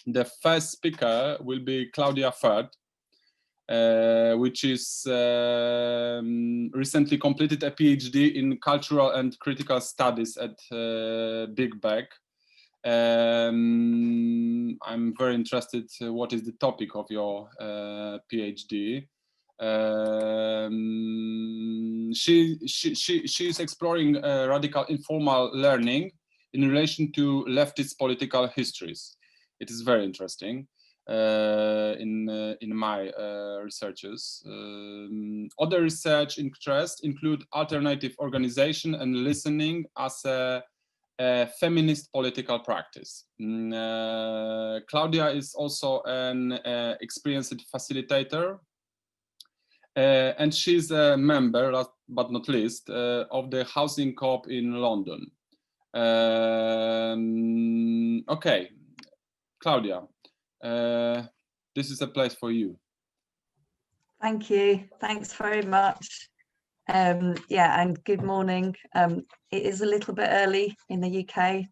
The first speaker will be Claudia Firth, which is recently completed a PhD in cultural and critical studies at Birkbeck. I'm very interested what is the topic of your PhD. She is exploring radical informal learning in relation to leftist political histories. It is very interesting in my researches. Other research interests include alternative organization and listening as a feminist political practice. Claudia is also an experienced facilitator, and she's a member, last but not least, of the Housing Co-op in London. Okay, Claudia, this is a place for you. Thank you. Thanks very much. Yeah, and good morning. It is a little bit early in the UK,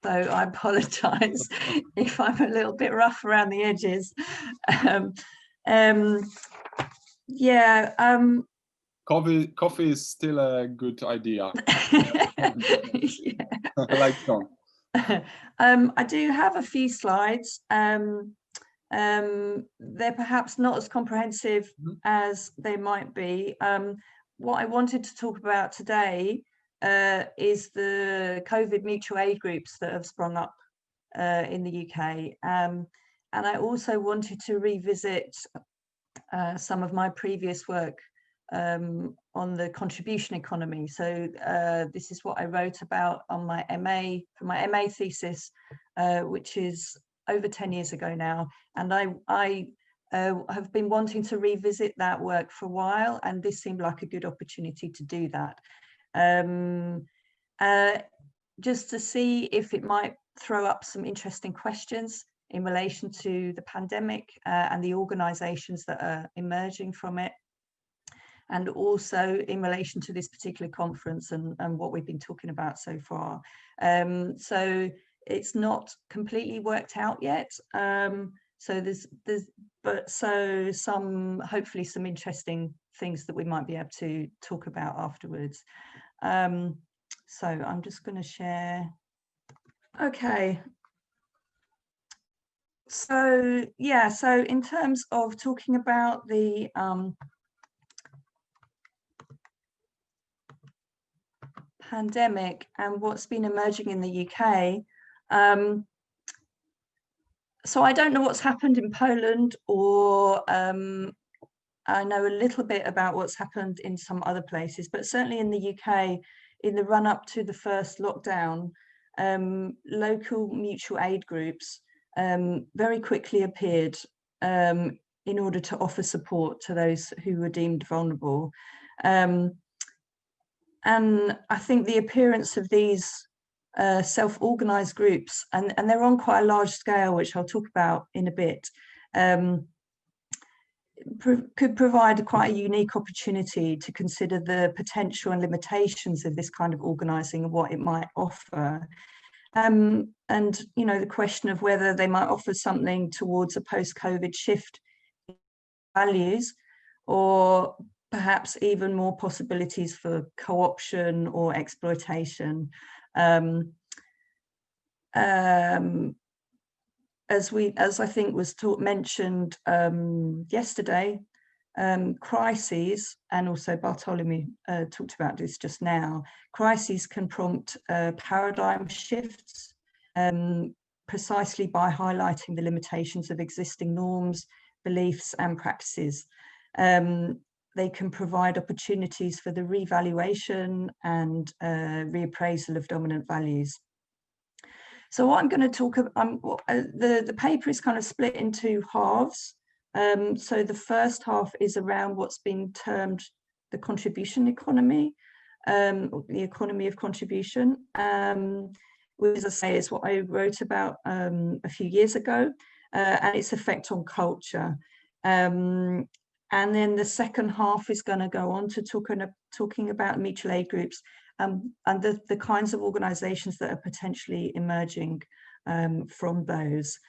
so I apologise if I'm a little bit rough around the edges. Yeah. Coffee is still a good idea. Yeah. I like Tom. I do have a few slides. They're perhaps not as comprehensive as they might be. What I wanted to talk about today is the COVID mutual aid groups that have sprung up in the UK. And I also wanted to revisit some of my previous work on the contribution economy. So this is what I wrote about on my MA, for my MA thesis, which is over 10 years ago now. And I have been wanting to revisit that work for a while, and this seemed like a good opportunity to do that. Just to see if it might throw up some interesting questions in relation to the pandemic and the organisations that are emerging from it, and also in relation to this particular conference and what we've been talking about so far. So it's not completely worked out yet. So hopefully some interesting things that we might be able to talk about afterwards. So I'm just going to share. Okay. So yeah, so in terms of talking about the pandemic and what's been emerging in the UK, so I don't know what's happened in Poland, or I know a little bit about what's happened in some other places, but certainly in the UK, in the run-up to the first lockdown, local mutual aid groups very quickly appeared in order to offer support to those who were deemed vulnerable. And I think the appearance of these self-organized groups, and they're on quite a large scale, which I'll talk about in a bit, could provide quite a unique opportunity to consider the potential and limitations of this kind of organizing and what it might offer. And, you know, the question of whether they might offer something towards a post-COVID shift in values, or perhaps even more possibilities for co-option or exploitation. As I think was mentioned yesterday, crises, and also Bartłomiej talked about this just now, crises can prompt paradigm shifts precisely by highlighting the limitations of existing norms, beliefs and practices. They can provide opportunities for the revaluation and reappraisal of dominant values. So what I'm going to talk about, the paper is kind of split into halves. So the first half is around what's been termed the contribution economy, the economy of contribution, which, as I say, is what I wrote about a few years ago, and its effect on culture. And then the second half is going to go on to talking about mutual aid groups and the kinds of organisations that are potentially emerging from those.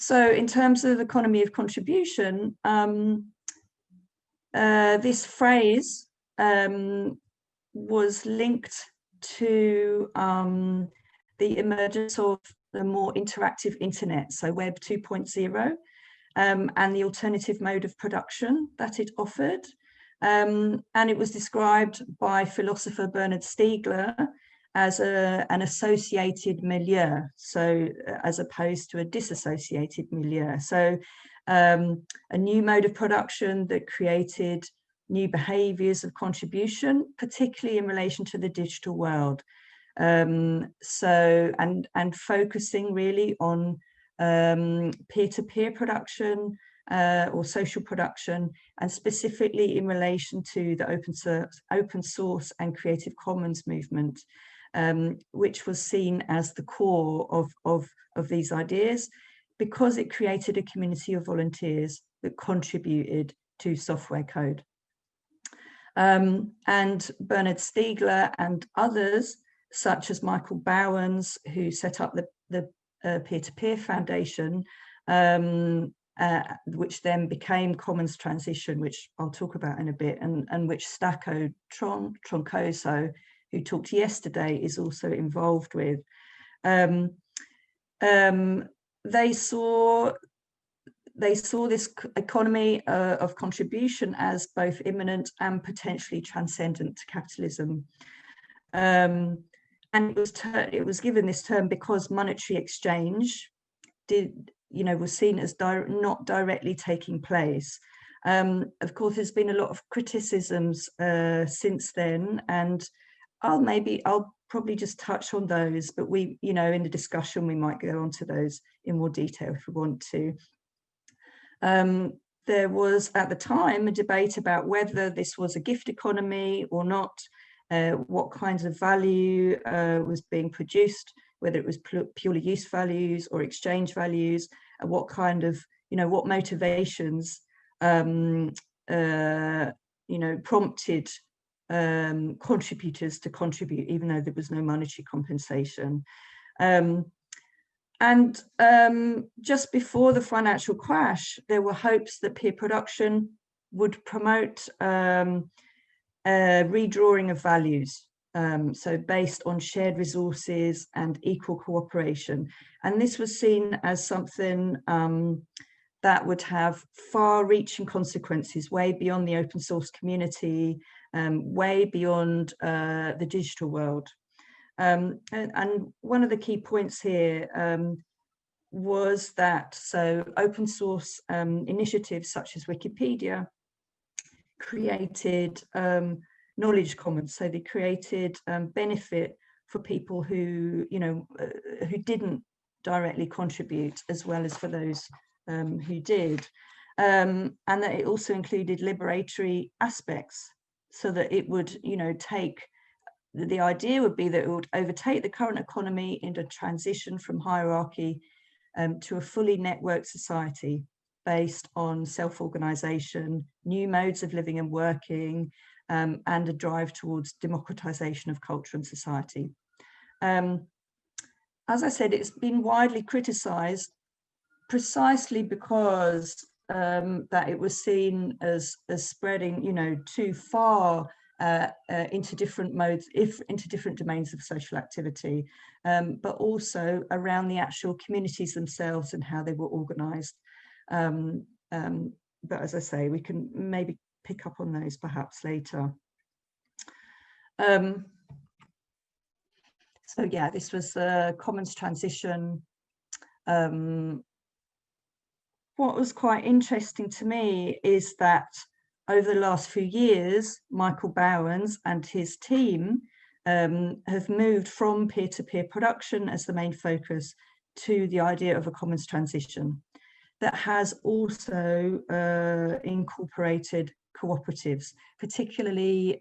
So in terms of economy of contribution, this phrase was linked to the emergence of the more interactive internet, so Web 2.0, and the alternative mode of production that it offered. And it was described by philosopher Bernard Stiegler as an associated milieu, so as opposed to a disassociated milieu. So a new mode of production that created new behaviours of contribution, particularly in relation to the digital world. So and focusing really on peer-to-peer production or social production, and specifically in relation to the open source and Creative Commons movement, which was seen as the core of these ideas, because it created a community of volunteers that contributed to software code. And Bernard Stiegler and others, such as Michael Bowens, who set up the Peer-to-Peer Foundation, which then became Commons Transition, which I'll talk about in a bit, and which Stacco Troncoso, who talked yesterday, is also involved with. They saw this economy of contribution as both imminent and potentially transcendent to capitalism. And it was given this term because monetary exchange was seen as not directly taking place. Of course, there's been a lot of criticisms since then, and I'll probably just touch on those, but we, in the discussion, we might go on to those in more detail if we want to. There was at the time a debate about whether this was a gift economy or not, what kinds of value was being produced, whether it was purely use values or exchange values, and what kind of, what motivations, prompted contributors to contribute, even though there was no monetary compensation. And just before the financial crash, there were hopes that peer production would promote redrawing of values, so based on shared resources and equal cooperation. And this was seen as something that would have far-reaching consequences, way beyond the open source community, way beyond the digital world. And one of the key points here was that, so open source initiatives such as Wikipedia created knowledge commons. So they created benefit for people who, who didn't directly contribute, as well as for those who did. And that it also included liberatory aspects, so that it would, the idea would be that it would overtake the current economy in a transition from hierarchy to a fully networked society based on self-organization, new modes of living and working, and a drive towards democratization of culture and society. As I said, it's been widely criticized precisely because that it was seen as spreading, too far into different modes, into different domains of social activity, but also around the actual communities themselves and how they were organized. But as I say, we can maybe pick up on those perhaps later. So yeah, this was the Commons Transition. What was quite interesting to me is that over the last few years, Michael Bowens and his team have moved from peer-to-peer production as the main focus to the idea of a commons transition that has also incorporated cooperatives, particularly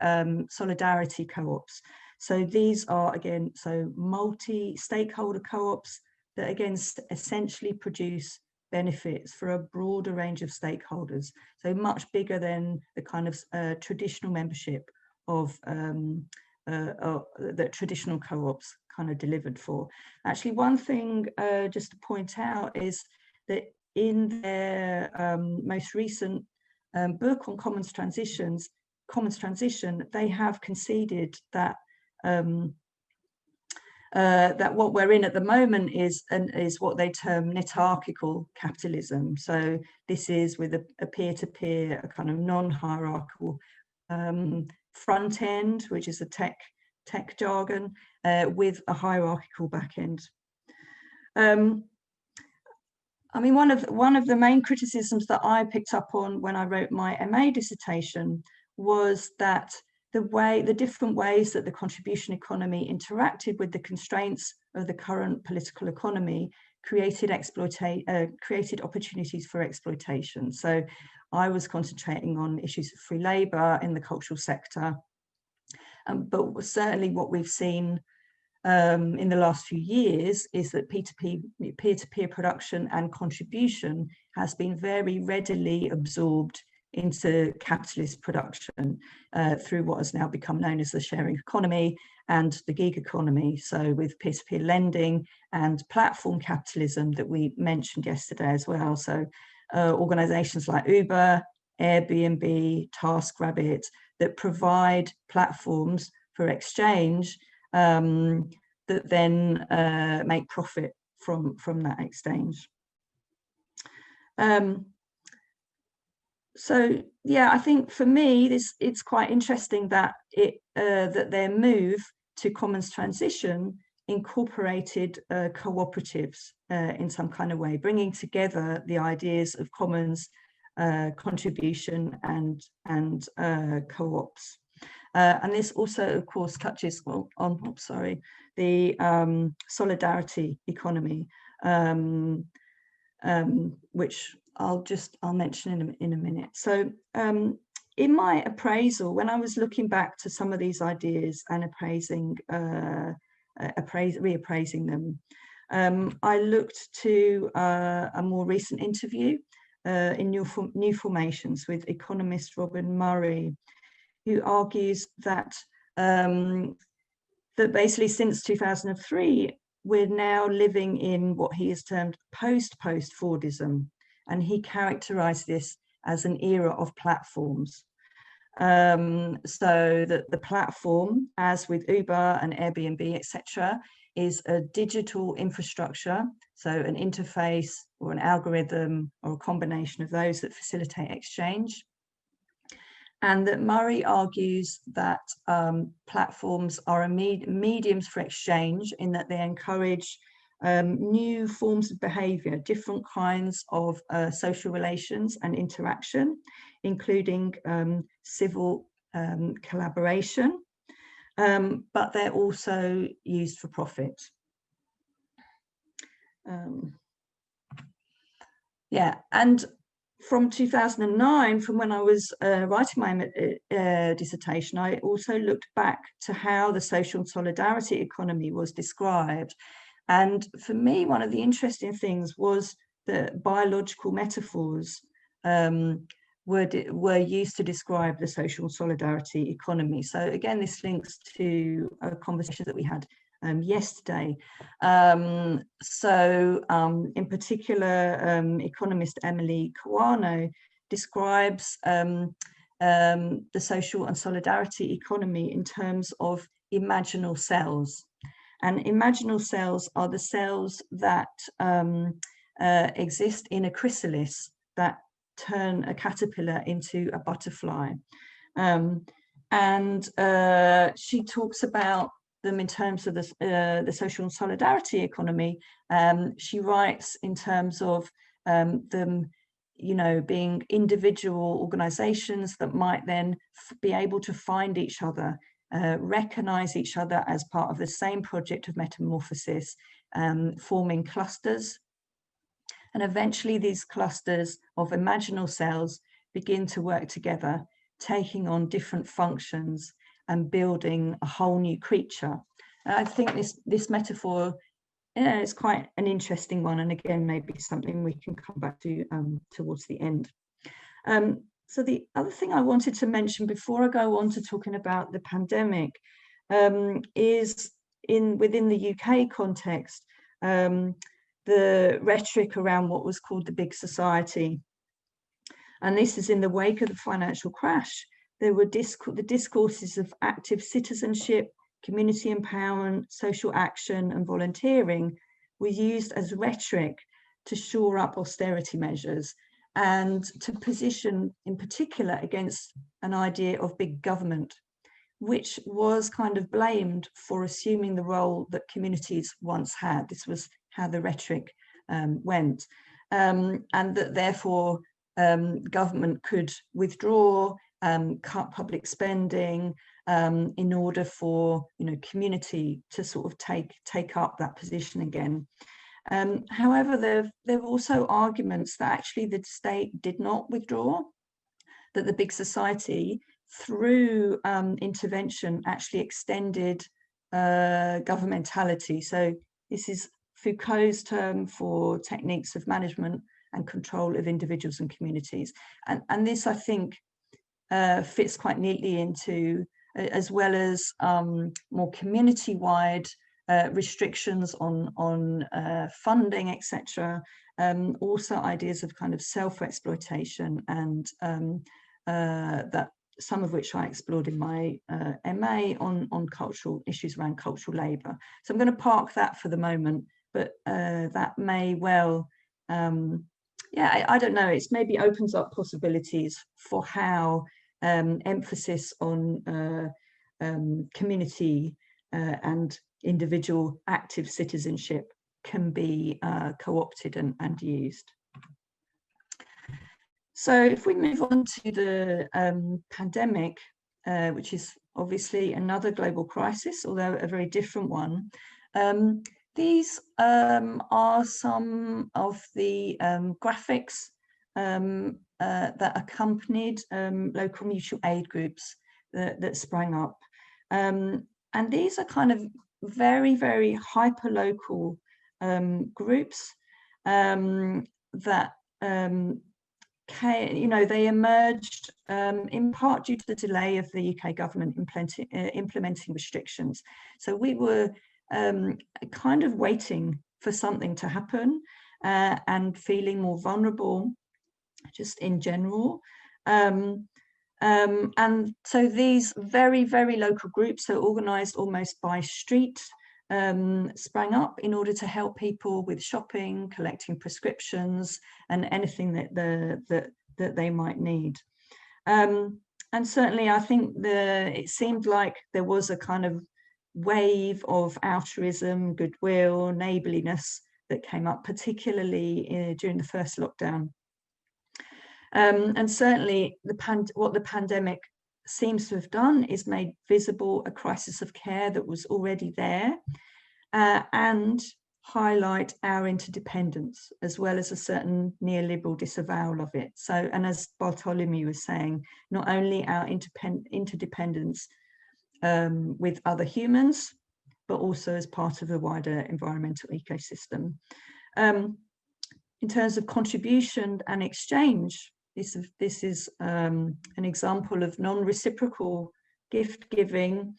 solidarity co-ops. So these are, again, so multi-stakeholder co-ops that, again, essentially produce benefits for a broader range of stakeholders, so much bigger than the kind of traditional membership of that traditional co-ops kind of delivered for. Actually, one thing just to point out is that in their most recent book on Commons Transition, they have conceded that that what we're in at the moment is what they term netarchical capitalism. So this is with a peer-to-peer, a kind of non-hierarchical front end, which is a tech jargon, with a hierarchical back end. I mean, one of the main criticisms that I picked up on when I wrote my MA dissertation was that the different ways that the contribution economy interacted with the constraints of the current political economy created opportunities for exploitation. So I was concentrating on issues of free labour in the cultural sector, but certainly what we've seen in the last few years is that peer-to-peer production and contribution has been very readily absorbed into capitalist production through what has now become known as the sharing economy and the gig economy. So with peer-to-peer lending and platform capitalism that we mentioned yesterday as well. So organizations like Uber, Airbnb, TaskRabbit that provide platforms for exchange that then make profit from that exchange. So yeah, I think for me, it's quite interesting that that their move to commons transition incorporated cooperatives in some kind of way, bringing together the ideas of commons, contribution, and co-ops. And this also, of course, touches on the solidarity economy, which I'll mention in a minute. So in my appraisal, when I was looking back to some of these ideas and reappraising them, I looked to a more recent interview in New Formations with economist Robin Murray, who argues that that basically since 2003, we're now living in what he has termed post-Fordism, and he characterized this as an era of platforms. So that the platform, as with Uber and Airbnb, etc., is a digital infrastructure, so an interface or an algorithm or a combination of those that facilitate exchange. And that Murray argues that platforms are mediums for exchange in that they encourage new forms of behaviour, different kinds of social relations and interaction, including civil collaboration, but they're also used for profit. Yeah, and from 2009, from when I was writing my dissertation, I also looked back to how the social and solidarity economy was described. And for me, one of the interesting things was that biological metaphors were used to describe the social solidarity economy. So again, this links to a conversation that we had yesterday. In particular, economist Emily Kawano describes the social and solidarity economy in terms of imaginal cells. And imaginal cells are the cells that exist in a chrysalis that turn a caterpillar into a butterfly. She talks about them in terms of the social and solidarity economy. She writes in terms of them, being individual organizations that might then be able to find each other, recognize each other as part of the same project of metamorphosis, forming clusters. And eventually these clusters of imaginal cells begin to work together, taking on different functions and building a whole new creature. And I think this metaphor is quite an interesting one, and again, maybe something we can come back to towards the end. So the other thing I wanted to mention before I go on to talking about the pandemic is within the UK context, the rhetoric around what was called the big society. And this is in the wake of the financial crash. There were the discourses of active citizenship, community empowerment, social action, and volunteering were used as rhetoric to shore up austerity measures and to position in particular against an idea of big government, which was kind of blamed for assuming the role that communities once had. This was how the rhetoric went, and that therefore government could withdraw, cut public spending in order for community to sort of take up that position again. However, there were also arguments that actually the state did not withdraw, that the big society through intervention actually extended governmentality. So this is Foucault's term for techniques of management and control of individuals and communities. And this, I think, fits quite neatly into, as well as more community-wide restrictions on funding, etc. Also ideas of kind of self-exploitation, and that some of which I explored in my MA on cultural issues around cultural labour. So I'm going to park that for the moment, but that may well, yeah, I don't know, it's maybe opens up possibilities for how emphasis on community and individual active citizenship can be co-opted and used. So if we move on to the pandemic, which is obviously another global crisis, although a very different one, these are some of the graphics that accompanied local mutual aid groups that sprang up. And these are kind of very, very hyper-local groups that they emerged in part due to the delay of the UK government implementing restrictions. So we were kind of waiting for something to happen and feeling more vulnerable just in general. And so these very, very local groups, so organised almost by street, sprang up in order to help people with shopping, collecting prescriptions, and anything that they might need. And certainly, I think it seemed like there was a kind of wave of altruism, goodwill, neighbourliness that came up, particularly during the first lockdown. And certainly, what the pandemic seems to have done is made visible a crisis of care that was already there, and highlight our interdependence, as well as a certain neoliberal disavowal of it. So, and as Bartłomiej was saying, not only our interdependence with other humans, but also as part of the wider environmental ecosystem. In terms of contribution and exchange, this is an example of non-reciprocal gift giving.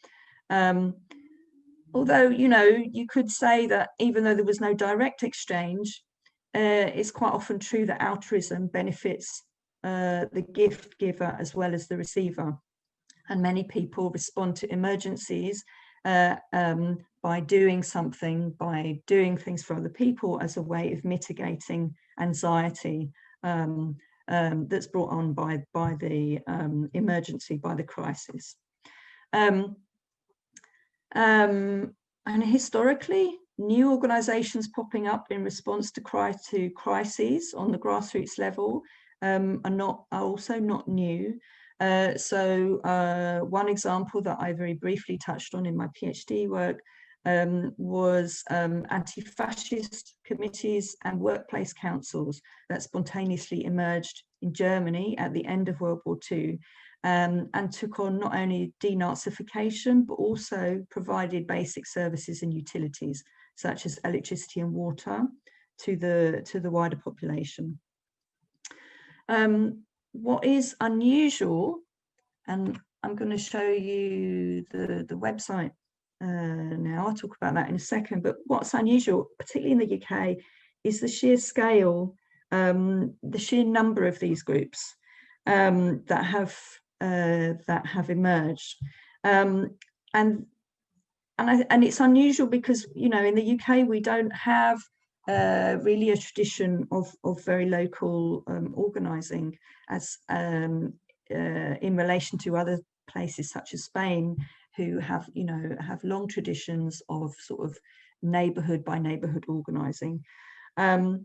Although, you could say that even though there was no direct exchange, it's quite often true that altruism benefits the gift giver as well as the receiver. And many people respond to emergencies by doing something, by doing things for other people as a way of mitigating anxiety that's brought on by the emergency, by the crisis. And historically, new organisations popping up in response to crises on the grassroots level are also not new. So one example that I very briefly touched on in my PhD work was anti-fascist committees and workplace councils that spontaneously emerged in Germany at the end of World War II, and took on not only denazification, but also provided basic services and utilities, such as electricity and water, to the wider population. What is unusual, and I'm going to show you the website now. I'll talk about that in a second. But what's unusual, particularly in the UK, is the sheer scale, the sheer number of these groups that have emerged, and it's unusual because, you know, in the UK we don't have really a tradition of very local organising, as in relation to other places such as Spain, who have, you know, have long traditions of sort of neighbourhood by neighbourhood organising. And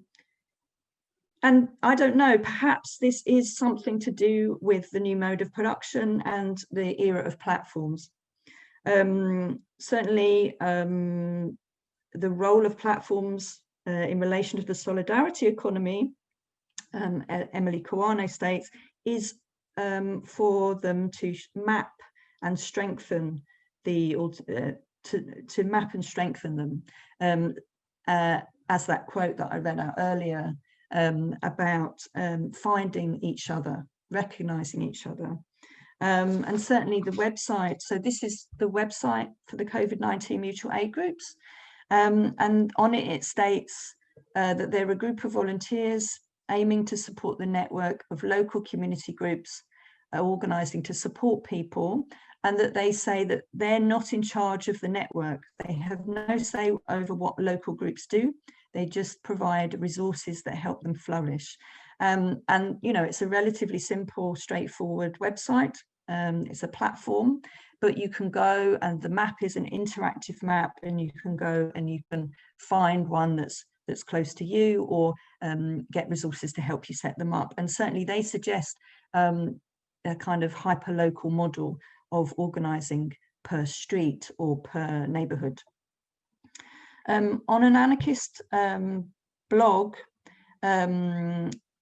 I don't know, perhaps this is something to do with the new mode of production and the era of platforms. Certainly, the role of platforms in relation to the solidarity economy, Emily Kawano states, is for them to map and strengthen the, to map and strengthen them, as that quote that I read out earlier, about finding each other, recognizing each other. And certainly the website, so this is the website for the COVID-19 mutual aid groups, and on it it states that they're a group of volunteers aiming to support the network of local community groups organising to support people, and that they say that they're not in charge of the network. They have no say over what local groups do. They just provide resources that help them flourish. And, you know, it's a relatively simple, straightforward website. It's a platform, but you can go, and the map is an interactive map, and you can go and you can find one that's close to you, or get resources to help you set them up. And certainly they suggest a kind of hyper-local model of organising per street or per neighbourhood. On an anarchist blog,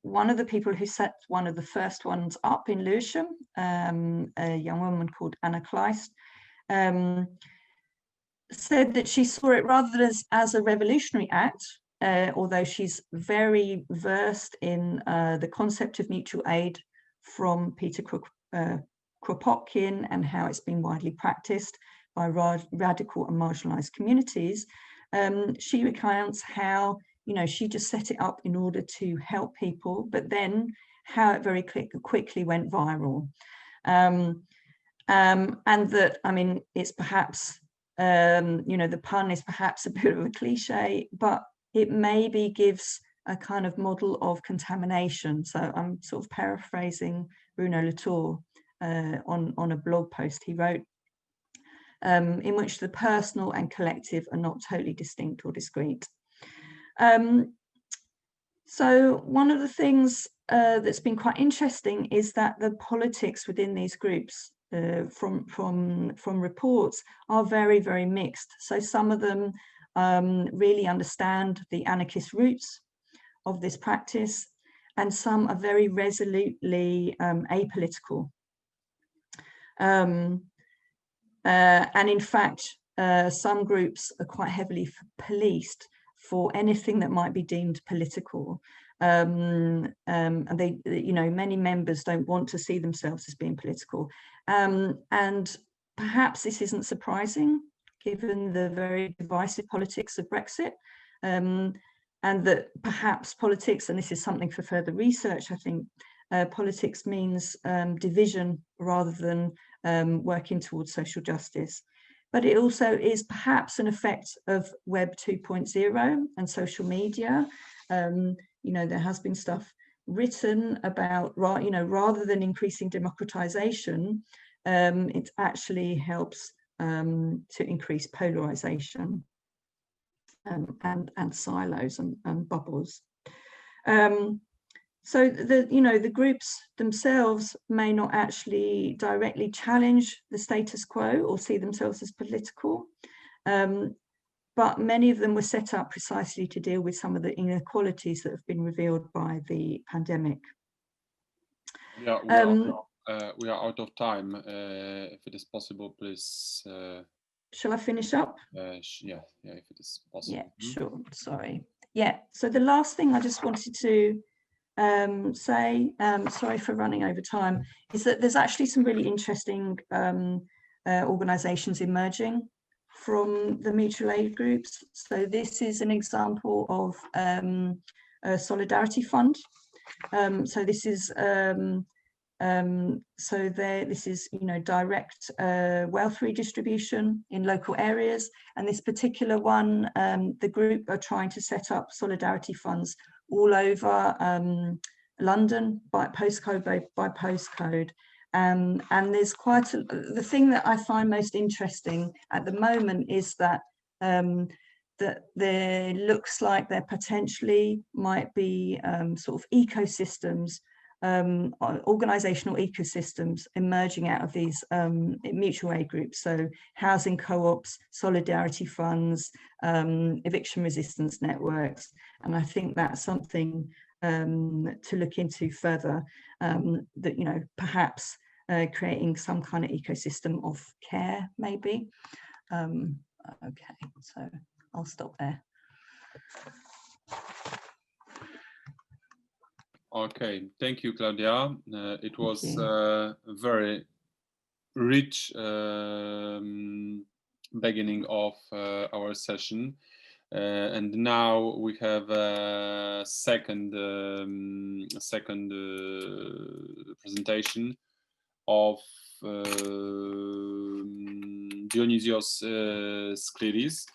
one of the people who set one of the first ones up in Lewisham, a young woman called Anna Kleist, said that she saw it rather than as a revolutionary act, although she's very versed in the concept of mutual aid from Peter Kropotkin and how it's been widely practiced by radical and marginalized communities. She recounts how, you know, she just set it up in order to help people, but then how it very quickly went viral. And that, I mean, it's perhaps, you know, the pun is perhaps a bit of a cliche, but it maybe gives a kind of model of contamination. So I'm sort of paraphrasing Bruno Latour on a blog post he wrote, in which the personal and collective are not totally distinct or discrete. So one of the things that's been quite interesting is that the politics within these groups, from reports, are very, very mixed. So some of them really understand the anarchist roots of this practice, and some are very resolutely apolitical. And in fact, some groups are quite heavily policed for anything that might be deemed political. And they, you know, many members don't want to see themselves as being political. And perhaps this isn't surprising, given the very divisive politics of Brexit. And that perhaps politics, and this is something for further research, I think, politics means division rather than working towards social justice. But it also is perhaps an effect of Web 2.0 and social media. You know, there has been stuff written about, you know, rather than increasing democratization, it actually helps to increase polarization and silos and bubbles. So the, you know, the groups themselves may not actually directly challenge the status quo or see themselves as political, but many of them were set up precisely to deal with some of the inequalities that have been revealed by the pandemic. Yeah, we are out of time. If it is possible, please. Shall I finish up? Yeah, if it is possible. Yeah, sure. Sorry. Yeah. So the last thing I just wanted to say, sorry for running over time, is that there's actually some really interesting organizations emerging from the mutual aid groups. So this is an example of a solidarity fund. So this is this is, you know, direct wealth redistribution in local areas. And this particular one, the group are trying to set up solidarity funds all over London by postcode by postcode. And there's quite the thing that I find most interesting at the moment is that that there looks like there potentially might be sort of ecosystems, organizational ecosystems emerging out of these mutual aid groups. So housing co-ops, solidarity funds, eviction resistance networks. And I think that's something to look into further, that, you know, perhaps creating some kind of ecosystem of care, maybe. Okay, so I'll stop there. Okay, thank you, Claudia. It was very rich beginning of our session. And now we have a second presentation of Dionysios Skliris,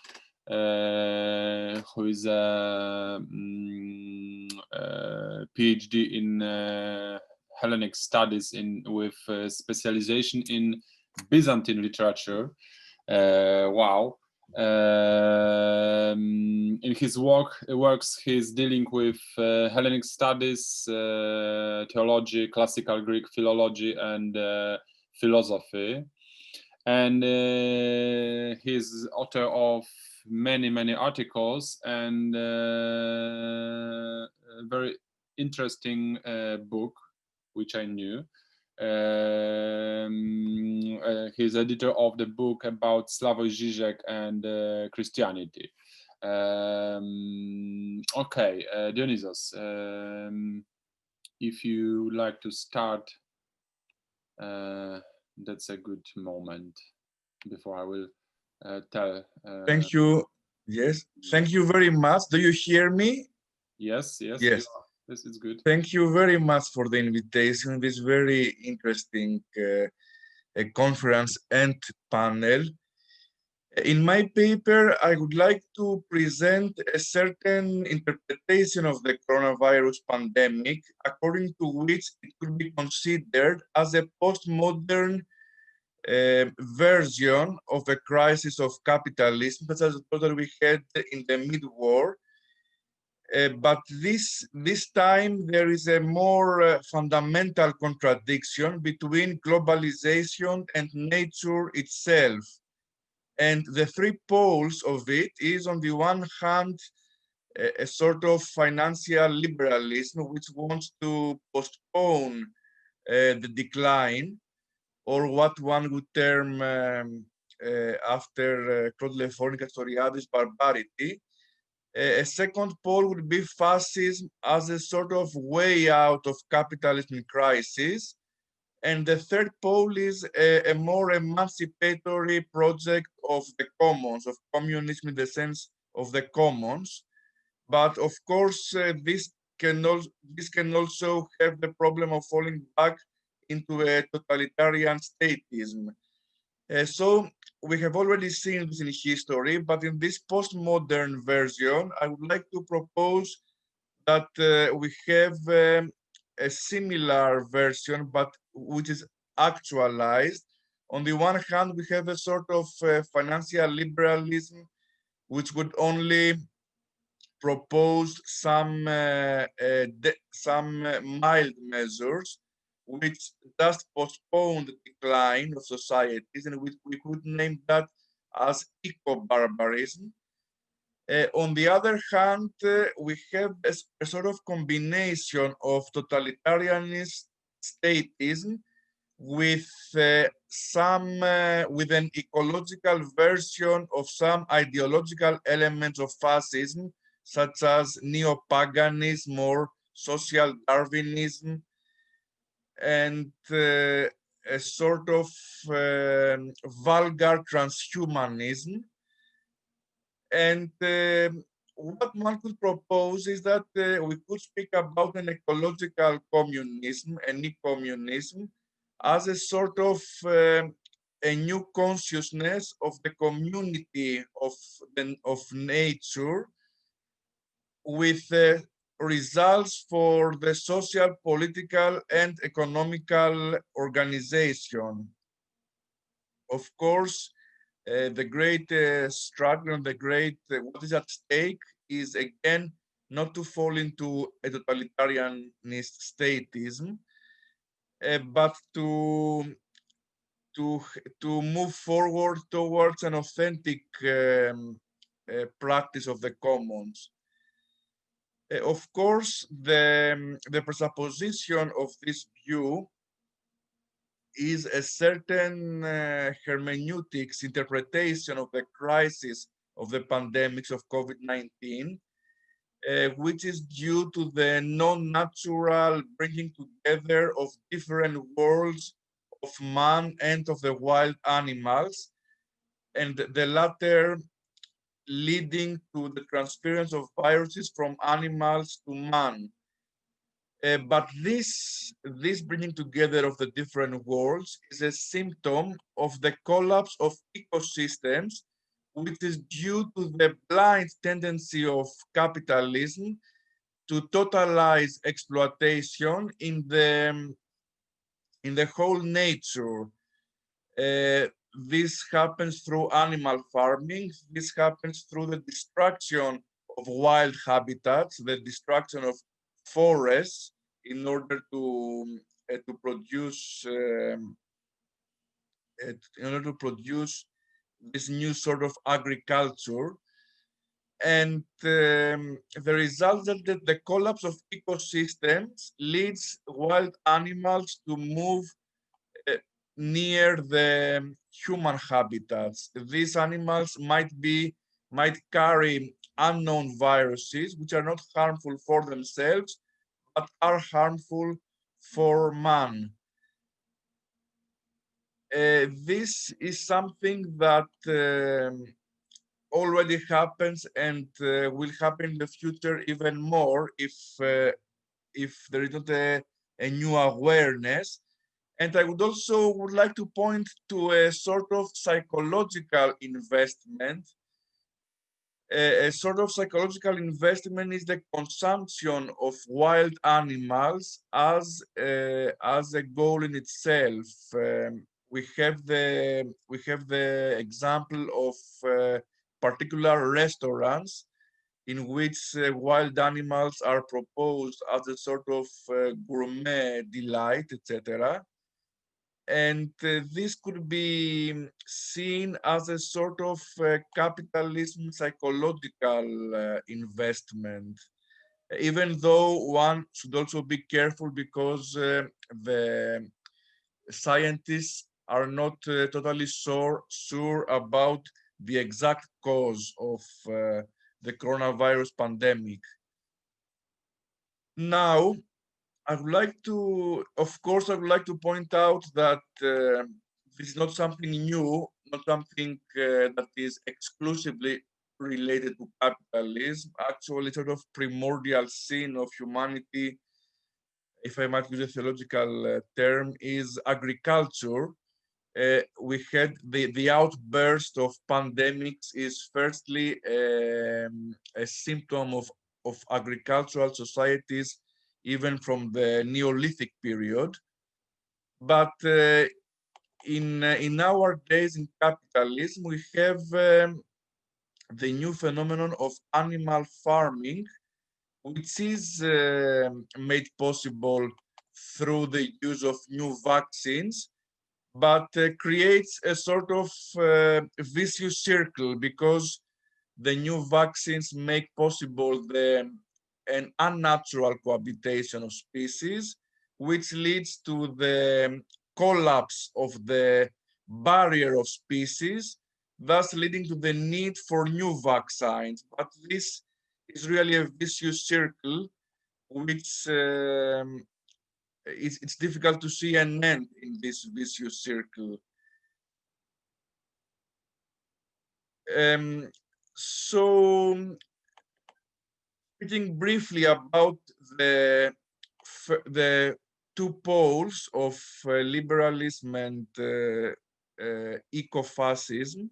who is a PhD in Hellenic studies with specialization in Byzantine literature. Wow. In his works, he's dealing with Hellenic studies, theology, classical Greek philology, and philosophy. And he's author of many articles and a very interesting book, which I knew. He's editor of the book about Slavoj Žižek and Christianity. Okay, Dionysios, if you like to start, that's a good moment before I will tell. Thank you. Yes, thank you very much. Do you hear me? Yes. This is good. Thank you very much for the invitation. This very interesting conference and panel. In my paper, I would like to present a certain interpretation of the coronavirus pandemic, according to which it could be considered as a postmodern version of a crisis of capitalism, such as what we had in the mid-war. But this time there is a more fundamental contradiction between globalization and nature itself. And the three poles of it is, on the one hand, a sort of financial liberalism, which wants to postpone the decline, or what one would term after Claude Lefort and Castoriadis, barbarity. A second pole would be fascism as a sort of way out of capitalism crisis. And the third pole is a more emancipatory project of the commons, of communism in the sense of the commons. But of course, this can also have the problem of falling back into a totalitarian statism. So we have already seen this in history, but in this postmodern version, I would like to propose that we have a similar version, but which is actualized. On the one hand, we have a sort of financial liberalism, which would only propose some mild measures, which just postpone the decline of societies, and we could name that as eco-barbarism. On the other hand, we have a sort of combination of totalitarianist statism with with an ecological version of some ideological elements of fascism, such as neo-paganism or social Darwinism. And a sort of vulgar transhumanism. And what one could propose is that we could speak about an ecological communism, an ecommunism, as a sort of a new consciousness of the community of nature, with results for the social, political, and economical organization. Of course, the great struggle and the great what is at stake is, again, not to fall into a totalitarianist statism, but to move forward towards an authentic practice of the commons. Of course, the presupposition of this view is a certain hermeneutics interpretation of the crisis of the pandemics of COVID-19, which is due to the non-natural bringing together of different worlds of man and of the wild animals, and the latter leading to the transference of viruses from animals to man. But this bringing together of the different worlds is a symptom of the collapse of ecosystems, which is due to the blind tendency of capitalism to totalize exploitation in the whole nature. This happens through animal farming. This happens through the destruction of wild habitats, the destruction of forests in order to produce this new sort of agriculture. And the result is that the collapse of ecosystems leads wild animals to move near the human habitats. These animals might carry unknown viruses, which are not harmful for themselves, but are harmful for man. This is something that already happens and will happen in the future even more if there is not a new awareness. And I would like to point to a sort of psychological investment. A sort of psychological investment is the consumption of wild animals as a goal in itself. We have the example of particular restaurants in which wild animals are proposed as a sort of gourmet delight, etc. And this could be seen as a sort of capitalism psychological investment, even though one should also be careful because the scientists are not totally sure about the exact cause of the coronavirus pandemic. Now, I would like to point out that this is not something new, not something that is exclusively related to capitalism. Actually, sort of primordial sin of humanity, if I might use a theological term, is agriculture. We had the outburst of pandemics is firstly a symptom of agricultural societies, even from the Neolithic period. But in our days in capitalism, we have the new phenomenon of animal farming, which is made possible through the use of new vaccines, but creates a sort of vicious circle, because the new vaccines make possible an unnatural cohabitation of species, which leads to the collapse of the barrier of species, thus leading to the need for new vaccines. But this is really a vicious circle, which it's difficult to see an end in this vicious circle. So, speaking briefly about the two poles of liberalism and eco-fascism,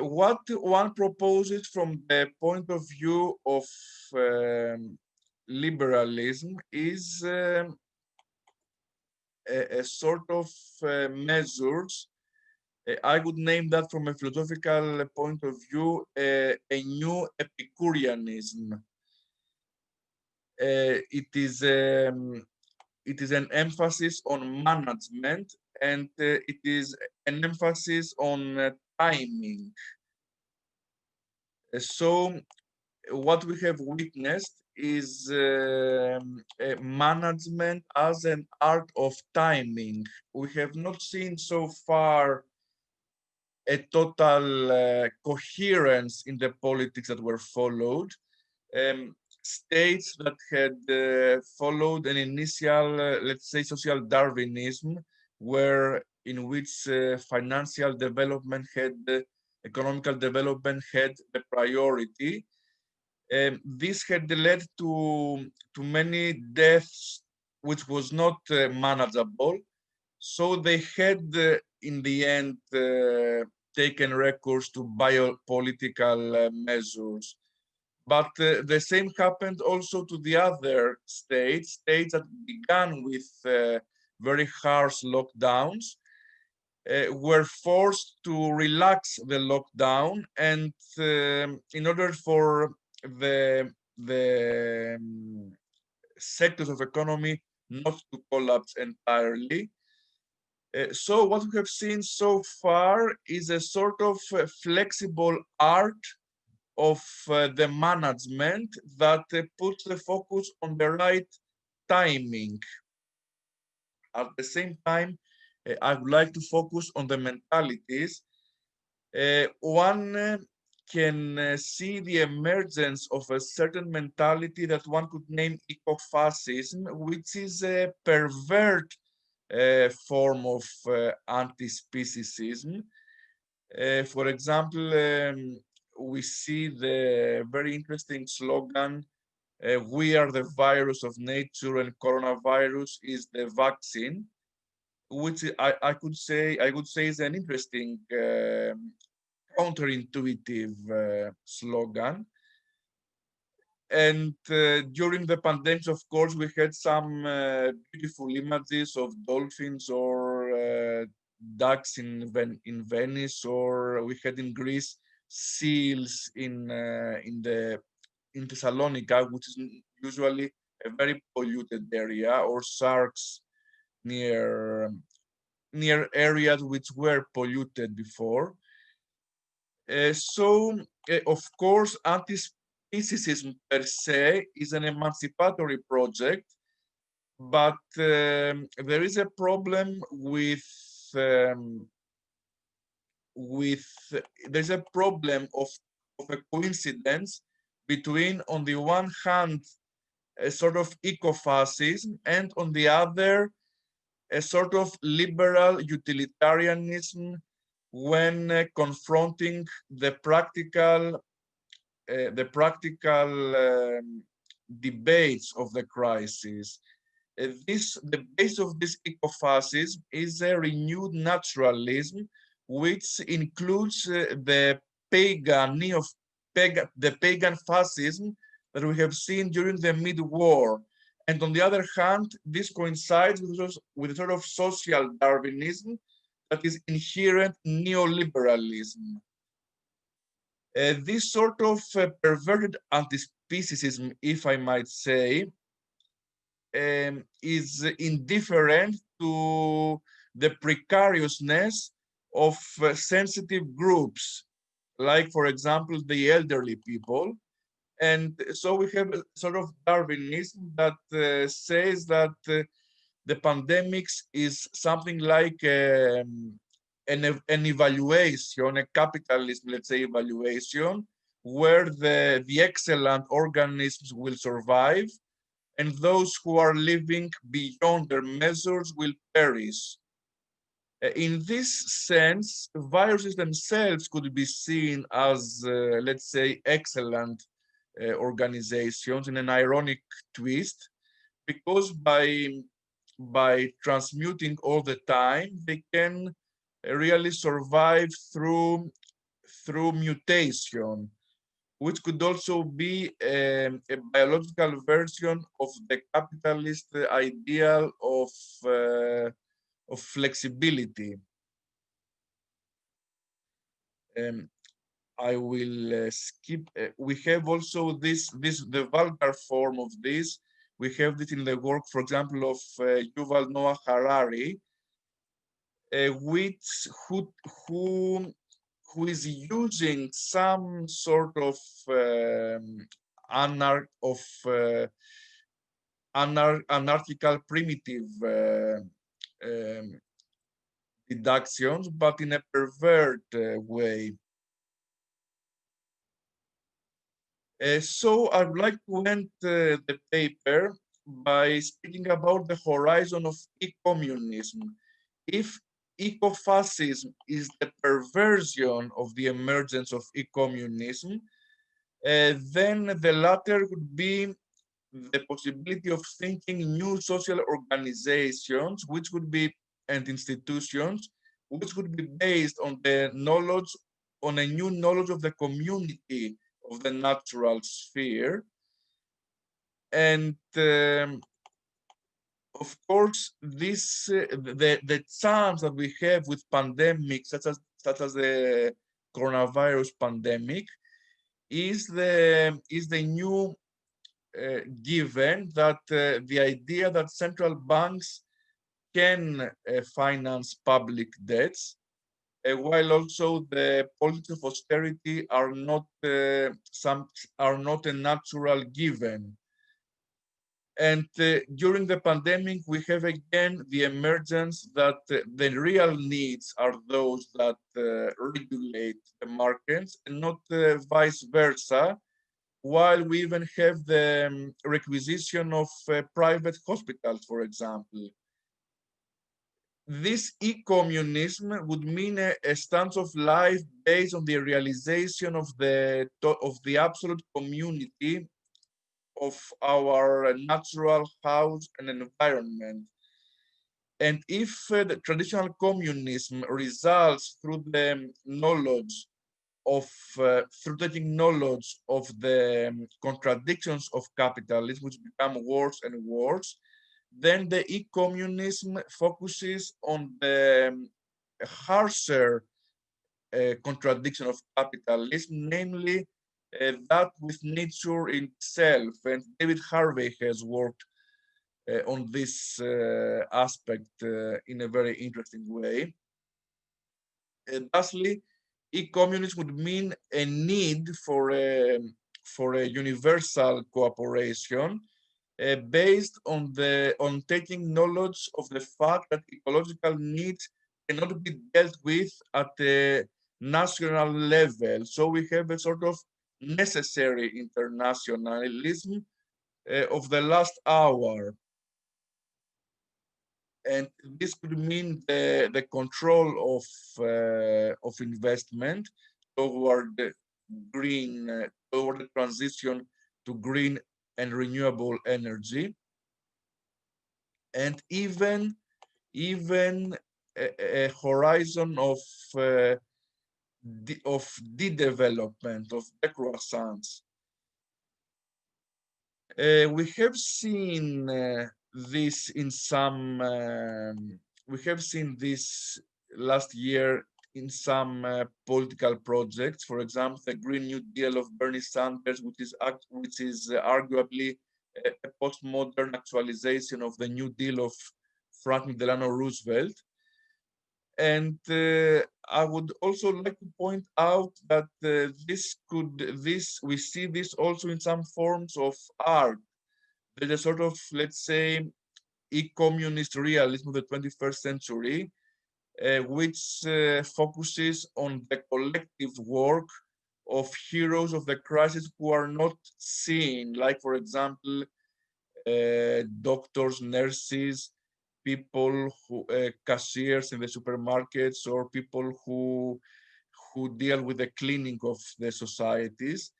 what one proposes from the point of view of liberalism is a sort of measures. I would name that from a philosophical point of view a new Epicureanism. It is an emphasis on management, and it is an emphasis on timing. So what we have witnessed is management as an art of timing. We have not seen so far a total coherence in the politics that were followed. States that had followed an initial, let's say, social Darwinism, in which financial development had, economical development had the priority. This had led to many deaths, which was not manageable. So they had, in the end, taken recourse to biopolitical measures. But the same happened also to the other states that began with very harsh lockdowns, were forced to relax the lockdown, and in order for the sectors of economy not to collapse entirely. So what we have seen so far is a sort of flexible art of the management that puts the focus on the right timing. At the same time, I would like to focus on the mentalities. One can see the emergence of a certain mentality that one could name eco-fascism, which is a pervert form of anti-speciesism. For example, we see the very interesting slogan, "We are the virus of nature and coronavirus is the vaccine," which I would say is an interesting counterintuitive slogan. And during the pandemic, of course, we had some beautiful images of dolphins or ducks in Venice, or we had in Greece seals in Thessalonica, which is usually a very polluted area, or sharks near areas which were polluted before. So, of course, anti-speciesism per se is an emancipatory project, but there is a problem there's a problem of a coincidence between, on the one hand, a sort of eco-fascism, and on the other, a sort of liberal utilitarianism when confronting the practical debates of the crisis. The base of this eco-fascism is a renewed naturalism, which includes the pagan fascism that we have seen during the mid-war. And on the other hand, this coincides with a sort of social Darwinism that is inherent neoliberalism. This sort of perverted anti-speciesism, if I might say, is indifferent to the precariousness of sensitive groups, like, for example, the elderly people. And so we have a sort of Darwinism that says that the pandemics is something like an evaluation, a capitalism, let's say, evaluation, where the excellent organisms will survive, and those who are living beyond their measures will perish. In this sense, viruses themselves could be seen as, let's say, excellent organizations in an ironic twist, because by transmuting all the time, they can really survive through mutation, which could also be a biological version of the capitalist ideal of flexibility. I will skip. We have also the vulgar form of this. We have it in the work, for example, of Yuval Noah Harari, who is using some sort of anarchical primitive deductions, but in a pervert way. So I would like to end the paper by speaking about the horizon of ecommunism. If eco-fascism is the perversion of the emergence of ecommunism, then the latter would be the possibility of thinking new social organizations, which would be, and institutions, which would be based on the knowledge, on a new knowledge of the community of the natural sphere. And of course, this the chance that we have with pandemics such as the coronavirus pandemic is the new given that the idea that central banks can finance public debts, while also the politics of austerity are not a natural given. And during the pandemic, we have again the emergence that the real needs are those that regulate the markets and not vice versa, while we even have the requisition of private hospitals, for example. This e-communism would mean a stance of life based on the realization of the absolute community of our natural house and environment. And if the traditional communism results through the knowledge of, through taking knowledge of the contradictions of capitalism, which become worse and worse, then the e-communism focuses on the harsher contradiction of capitalism, namely that with nature itself. And David Harvey has worked on this aspect in a very interesting way. And lastly, e-communism would mean a need for a universal cooperation based on taking knowledge of the fact that ecological needs cannot be dealt with at a national level. So we have a sort of necessary internationalism of the last hour. And this could mean the control of investment toward the green, toward the transition to green and renewable energy, and even a horizon of de-development, of decroissance. We have seen this in some. We have seen this last year in some political projects. For example, the Green New Deal of Bernie Sanders, which is arguably a postmodern actualization of the New Deal of Franklin Delano Roosevelt. And I would also like to point out that we see this also in some forms of art. There's a sort of, let's say, e-communist realism of the 21st century, which focuses on the collective work of heroes of the crisis who are not seen, like, for example, doctors, nurses, people who cashiers in the supermarkets, or people who deal with the cleaning of the societies.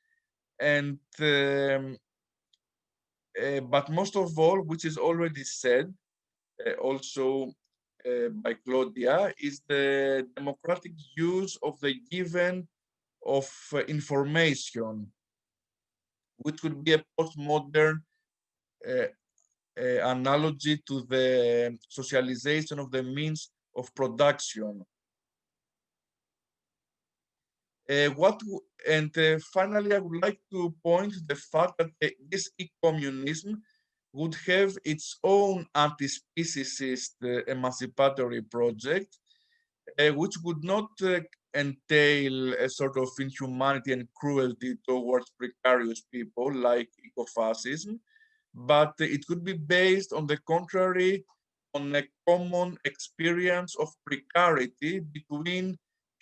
And but most of all, which is already said also by Claudia, is the democratic use of the given of information, which would be a postmodern analogy to the socialization of the means of production. Finally, I would like to point to the fact that this ecommunism would have its own anti-speciesist emancipatory project, which would not entail a sort of inhumanity and cruelty towards precarious people like eco-fascism, but it could be based, on the contrary, on a common experience of precarity between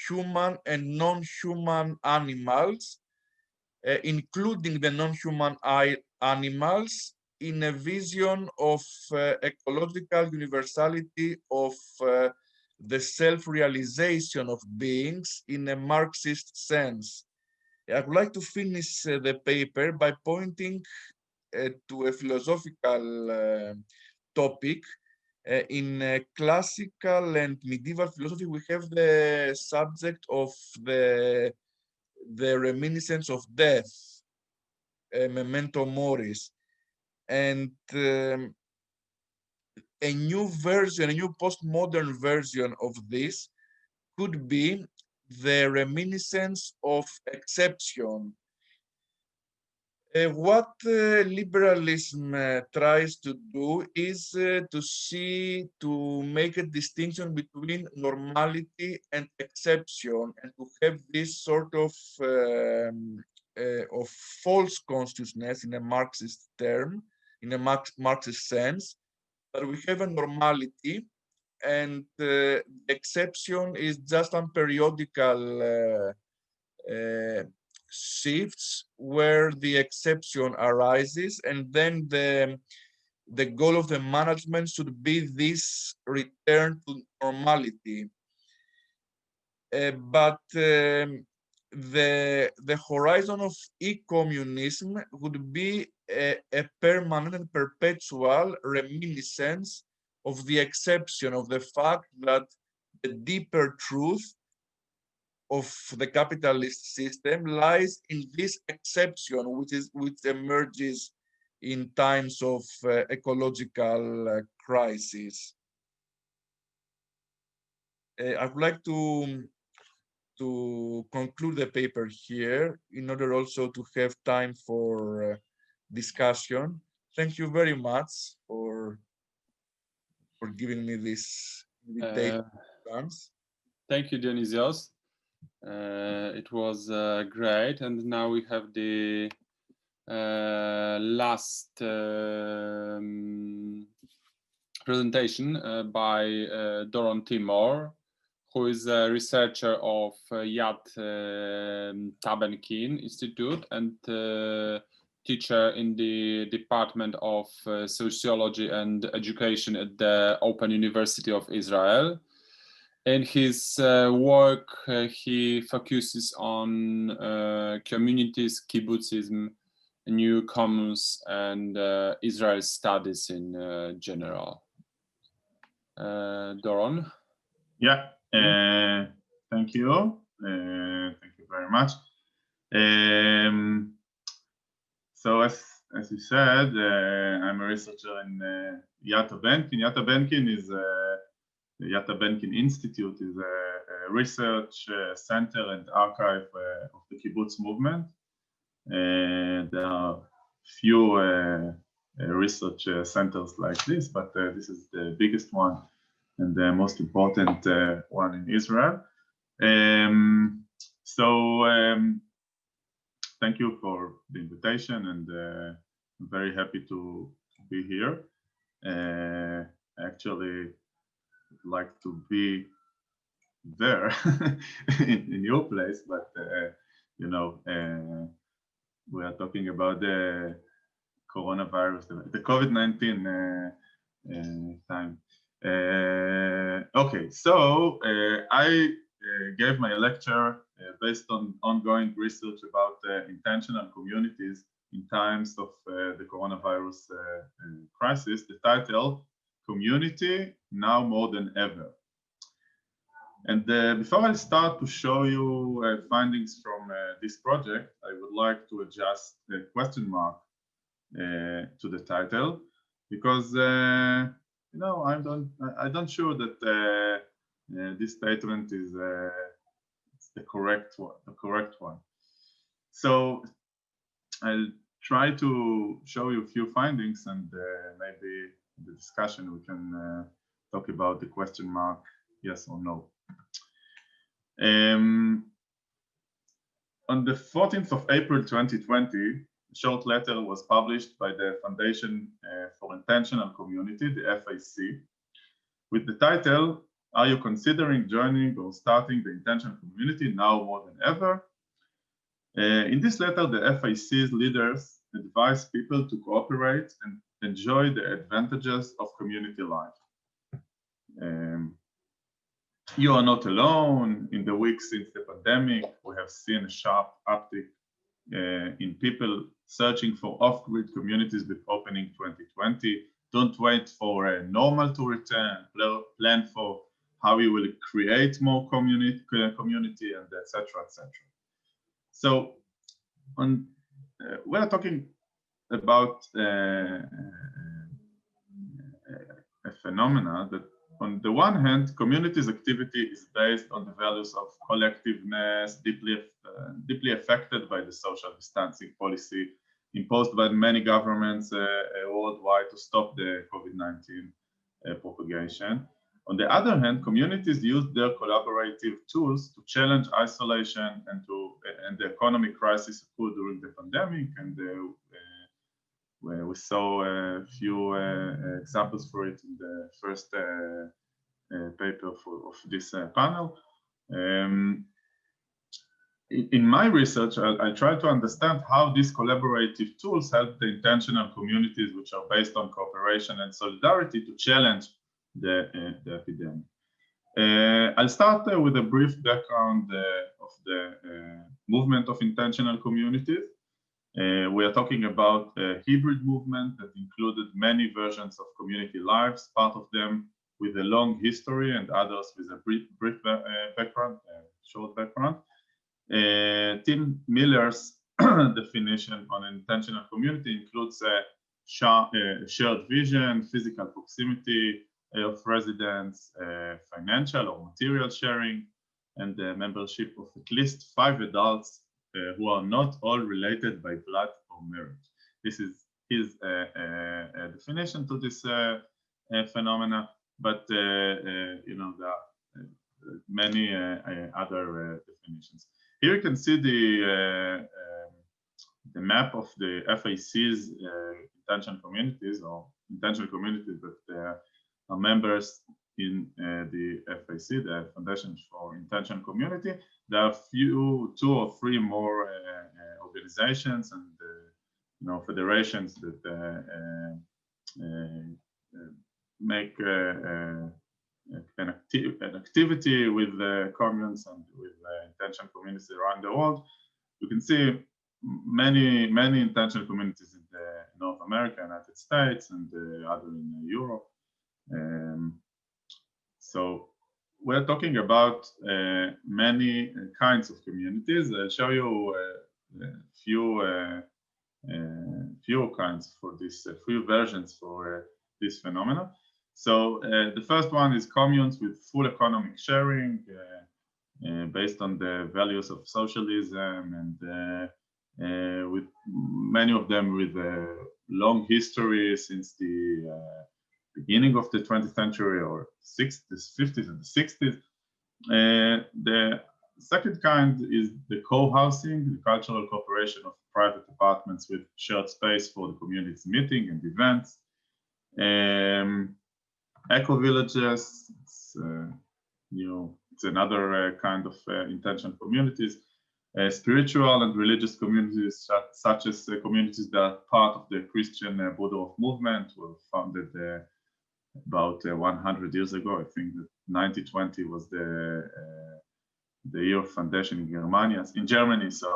human and non-human animals, including the non-human animals, in a vision of ecological universality of the self-realization of beings in a Marxist sense. I would like to finish the paper by pointing to a philosophical topic. In classical and medieval philosophy, we have the subject of the reminiscence of death, memento moris, and a new version, a new postmodern version of this could be the reminiscence of exception. What liberalism tries to do is to make a distinction between normality and exception, and to have this sort of false consciousness in a Marxist term, in a Marxist sense, that we have a normality, and the exception is just some periodical shifts where the exception arises, and then the goal of the management should be this return to normality. But the horizon of e-communism would be a permanent and perpetual reminiscence of the exception, of the fact that the deeper truth of the capitalist system lies in this exception, which emerges in times of ecological crisis. I would like to conclude the paper here in order also to have time for discussion. Thank you very much for giving me this invitation. Thank you, Dionysios. It was great, and now we have the last presentation by Doron Timor, who is a researcher of Yad Tabenkin Institute and teacher in the Department of Sociology and Education at the Open University of Israel. In his work, he focuses on communities, kibbutzism, new commons, and Israel studies in general. Doron? Yeah, thank you. Thank you very much. So as you said, I'm a researcher in Yad Tabenkin. Yad Tabenkin is the Yad Tabenkin Institute is a research center and archive of the kibbutz movement. There are few research centers like this, but this is the biggest one and the most important one in Israel. Thank you for the invitation, and I'm very happy to be here. Actually, I'd like to be there in your place, but you know, we are talking about the coronavirus, the COVID-19 time. Okay, so I gave my lecture based on ongoing research about intentional communities in times of the coronavirus crisis. The title, Community Now More Than Ever. And before I start to show you findings from this project, I would like to adjust the question mark to the title, because you know, I don't sure that this statement is the correct one. So I'll try to show you a few findings, and maybe in the discussion we can talk about the question mark, yes or no. On the 14th of April 2020, a short letter was published by the Foundation for Intentional Community, the FIC, with the title, "Are you considering joining or starting the intentional community now more than ever?" In this letter, the FIC's leaders advise people to cooperate and enjoy the advantages of community life. You are not alone. In the weeks since the pandemic, we have seen a sharp uptick in people searching for off-grid communities with opening 2020. Don't wait for a normal to return. Plan for how we will create more community and etc. etc. So, we're talking about a phenomena that, on the one hand, communities' activity is based on the values of collectiveness, deeply affected by the social distancing policy imposed by many governments worldwide to stop the COVID-19 propagation. On the other hand, communities use their collaborative tools to challenge isolation and the economic crisis occurred during the pandemic, and where we saw a few examples for it in the first paper of this panel. In my research, I try to understand how these collaborative tools help the intentional communities, which are based on cooperation and solidarity, to challenge the epidemic. I'll start with a brief background of the movement of intentional communities. We are talking about a hybrid movement that included many versions of community lives, part of them with a long history and others with a brief background, short background. Tim Miller's definition on an intentional community includes shared vision, physical proximity of residents, financial or material sharing, and the membership of at least 5 adults who are not all related by blood or marriage. This is his definition to this phenomena, but you know, there are many other definitions. Here you can see the map of the FIC's intentional communities, or intentional communities that are members in the FIC, the Foundation for Intentional Community. There are two or three more organizations and you know, federations that make an activity with communes and with intentional communities around the world. You can see many intentional communities in North America, United States, and other in Europe. So we're talking about many kinds of communities. I'll show you a few kinds for this, few versions for this phenomena. So the first one is communes with full economic sharing, based on the values of socialism, and with many of them with a long history since the beginning of the 20th century, or 60s, 50s, and the 60s. The second kind is the co-housing, the cultural cooperation of private apartments with shared space for the community's meeting and events. Eco-villages, it's another kind of intentional communities. spiritual and religious communities, such as communities that are part of the Christian Buddha movement, were founded about 100 years ago. I think that 1920 was the year of foundation in Germany, so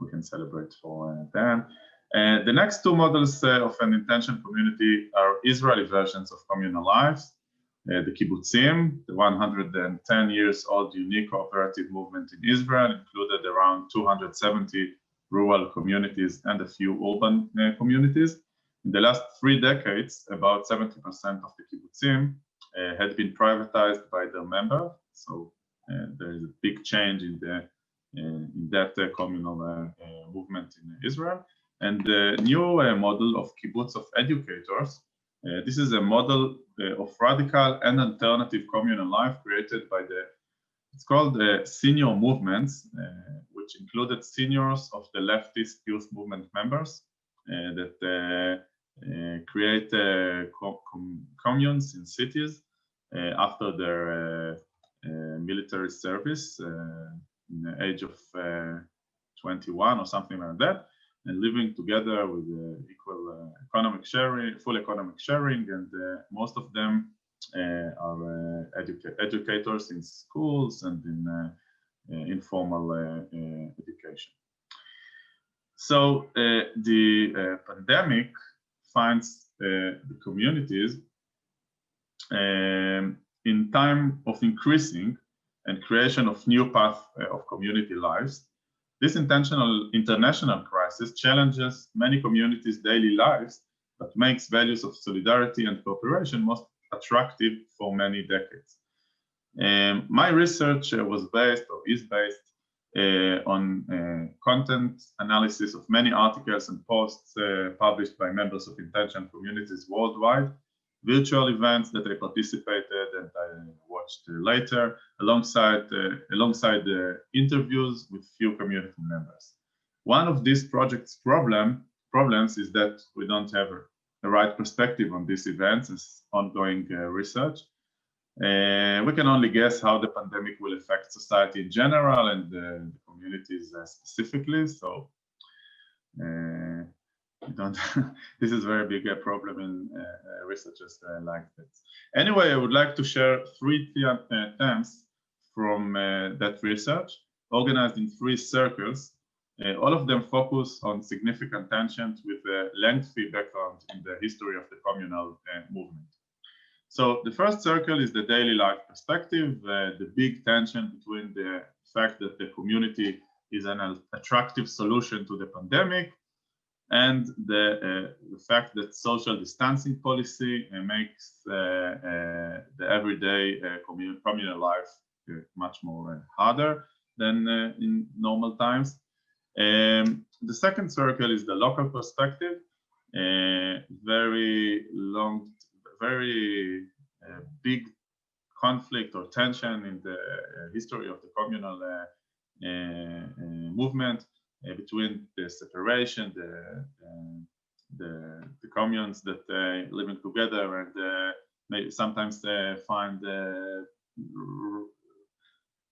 we can celebrate for them. The next two models of an intention community are Israeli versions of communal lives. The kibbutzim, the 110 years old unique cooperative movement in Israel, included around 270 rural communities and a few urban communities. In the last 3 decades, about 70% of the kibbutzim had been privatized by their members. So there is a big change in that communal movement in Israel. And the new model of kibbutz of educators. This is a model of radical and alternative communal life created by it's called senior movements, which included seniors of the leftist youth movement members that create communes in cities after their military service in the age of 21 or something like that, and living together with equal economic sharing, full economic sharing, and most of them are educators in schools and in informal education. So the pandemic finds the communities in time of increasing and creation of new paths of community lives. This international crisis challenges many communities' daily lives, but makes values of solidarity and cooperation most attractive for many decades. My research was based or is based on content analysis of many articles and posts published by members of intention communities worldwide, virtual events that I participated and I watched later, alongside the interviews with few community members. One of these project's problems is that we don't have a right perspective on these events as ongoing research. We can only guess how the pandemic will affect society in general and the communities specifically. So this is a very big problem in researchers like this. Anyway, I would like to share 3 themes from that research, organized in 3 circles. All of them focus on significant tensions with a lengthy background in the history of the communal movement. So the first circle is the daily life perspective, the big tension between the fact that the community is an attractive solution to the pandemic and the fact that social distancing policy makes the everyday communal life much more harder than in normal times. The second circle is the local perspective, very big conflict or tension in the history of the communal movement between the separation, the communes that living together and sometimes find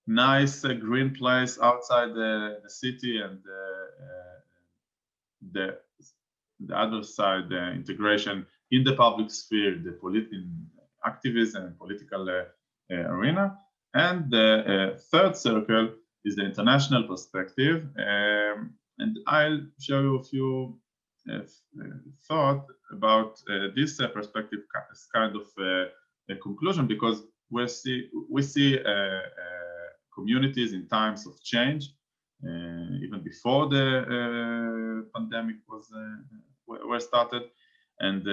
nice green place outside the city, and the other side, the integration in the public sphere, the activism and political arena. And the third circle is the international perspective, and I'll show you a few thoughts about this perspective as kind of a conclusion, because we see communities in times of change, even before the pandemic was started, and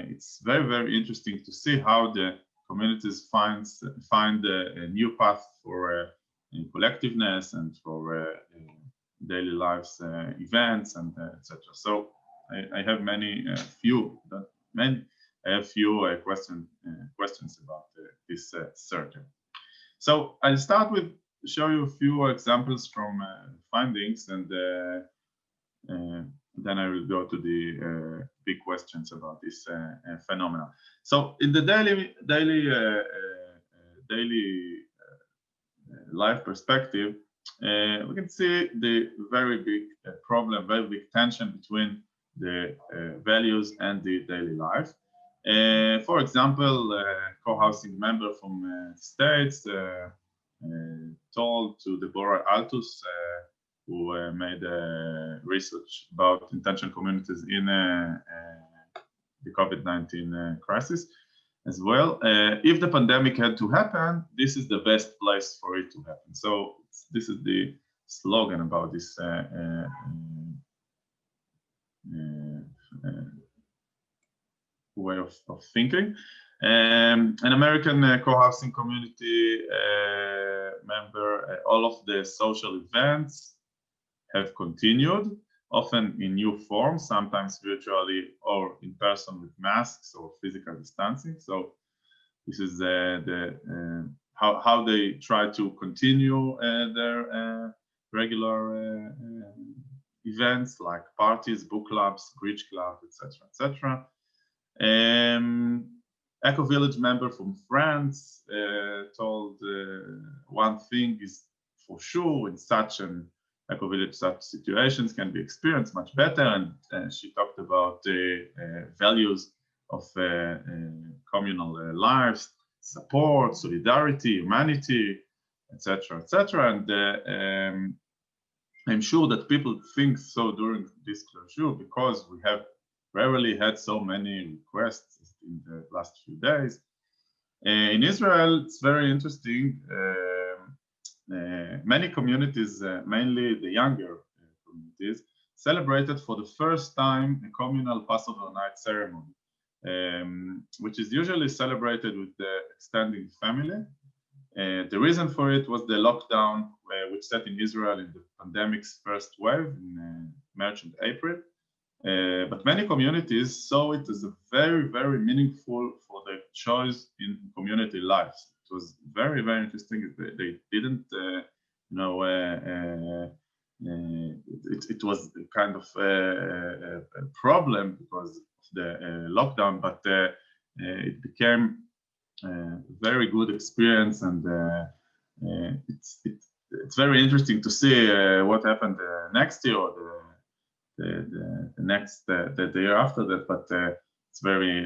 it's very, very interesting to see how the communities find a new path for collectiveness and for daily lives events and etc. So I have few questions about this circle. So I'll start with show you a few examples from findings, and then I will go to the big questions about this phenomena. So in the daily life perspective, we can see the very big problem, very big tension between the values and the daily life. For example, a co-housing member from States told to Deborah Altus, who made research about intentional communities in the COVID-19 crisis as well. If the pandemic had to happen, this is the best place for it to happen. So this is the slogan about this way of thinking. An American co-housing community member, all of the social events have continued, often in new forms, sometimes virtually or in person with masks or physical distancing. So this is how they try to continue their regular events like parties, book clubs, bridge club, etc., etc. Eco Village member from France told one thing is for sure in such an eco village, such situations can be experienced much better, and she talked about the values of communal lives, support, solidarity, humanity, etc., etc. And I'm sure that people think so during this closure because we have rarely had so many requests in the last few days. In Israel, it's very interesting. Many communities, mainly the younger communities, celebrated for the first time a communal Passover night ceremony, which is usually celebrated with the extended family. The reason for it was the lockdown, which set in Israel in the pandemic's first wave in March and April. But many communities saw it as a very, very meaningful for their choice in community lives. It was very, very interesting. They didn't, it was kind of a problem because of the lockdown, but it became a very good experience, and it's very interesting to see what happened next year or the year after that. But it's very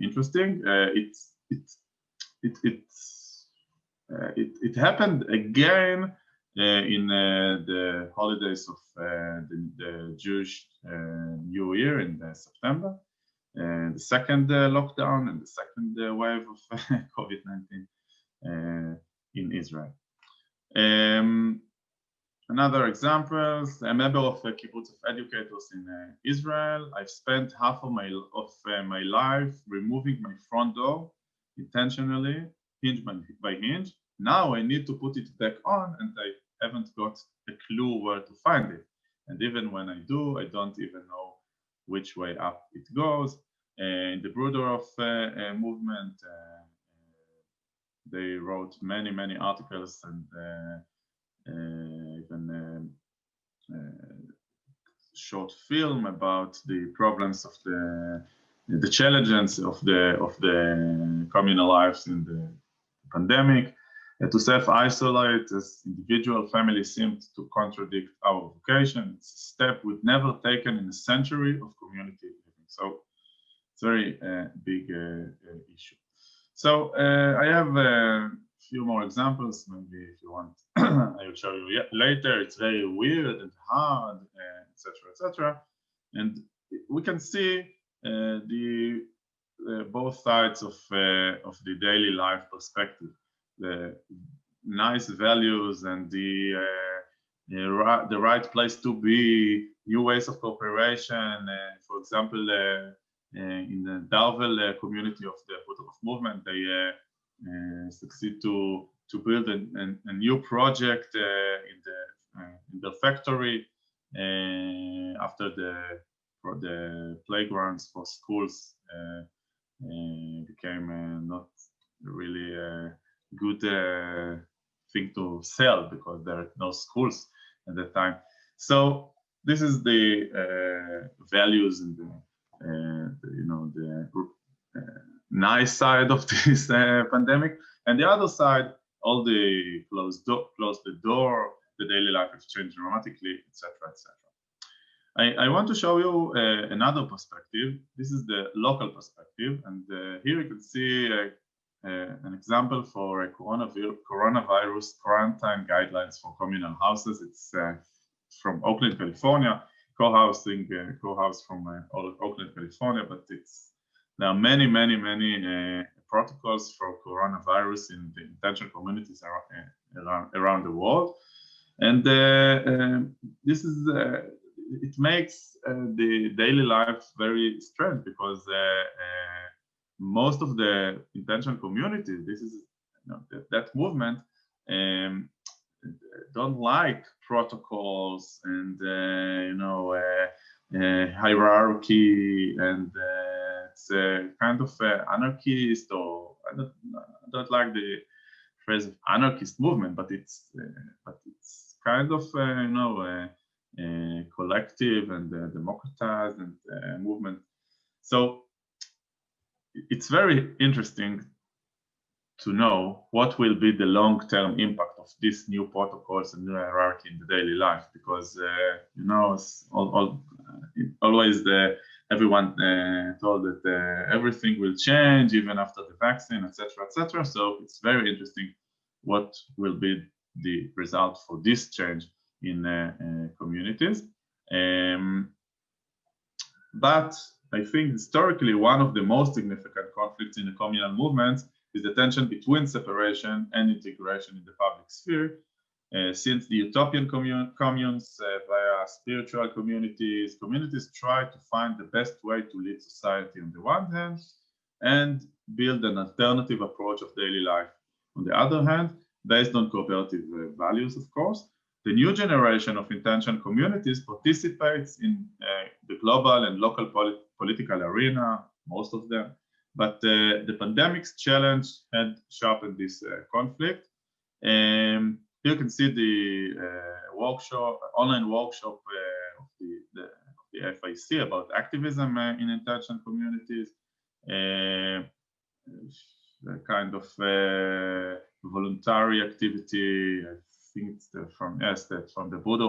interesting. It happened again in the holidays of the Jewish New Year in September, the second lockdown and the second wave of COVID-19 in Israel. Another example, a member of a kibbutz of educators in Israel. I've spent half of my life removing my front door intentionally, hinge by hinge. Now I need to put it back on, and I haven't got a clue where to find it. And even when I do, I don't even know which way up it goes. In the Brotherhood movement, they wrote many, many articles and even short film about the problems of the challenges of the communal lives in the pandemic. To self-isolate as individual families seemed to contradict our vocation. It's a step we've never taken in a century of community living. So it's a very big issue. So I have a few more examples. Maybe if you want, I will show you later. It's very weird and hard, etc., etc. And we can see both sides of the daily life perspective. The nice values and the right place to be, new ways of cooperation. For example, in the Darvel community of the Błesznowski movement, they succeed to build a new project in the factory after the playgrounds for schools became not really good thing to sell because there are no schools at that time. So this is the values and the nice side of this pandemic, and the other side, all the close the door, the daily life has changed dramatically, etc., etc. I want to show you another perspective. This is the local perspective, and here you can see an example for a coronavirus quarantine guidelines for communal houses. It's from Oakland, California, co-house from Oakland, California, but there are many protocols for coronavirus in the intentional communities around the world, and this is it makes the daily life very strange, because most of the intentional communities, this is that movement, don't like protocols and hierarchy, and it's a kind of anarchist, or I don't like the phrase of anarchist movement, but it's kind of collective and democratized and movement. So it's very interesting to know what will be the long-term impact of these new protocols and new hierarchy in the daily life, because always everyone told that everything will change even after the vaccine, etc., etc. So it's very interesting what will be the result for this change in communities. But I think historically one of the most significant conflicts in the communal movements is the tension between separation and integration in the public sphere. Since the utopian communes via spiritual communities try to find the best way to lead society on the one hand and build an alternative approach of daily life on the other hand, based on cooperative values, of course. The new generation of intentional communities participates in the global and local political arena, most of them, but the pandemic's challenge had sharpened this conflict. Here you can see the online workshop of the FIC about activism in intentional communities, kind of voluntary activity. I think it's from the Buddha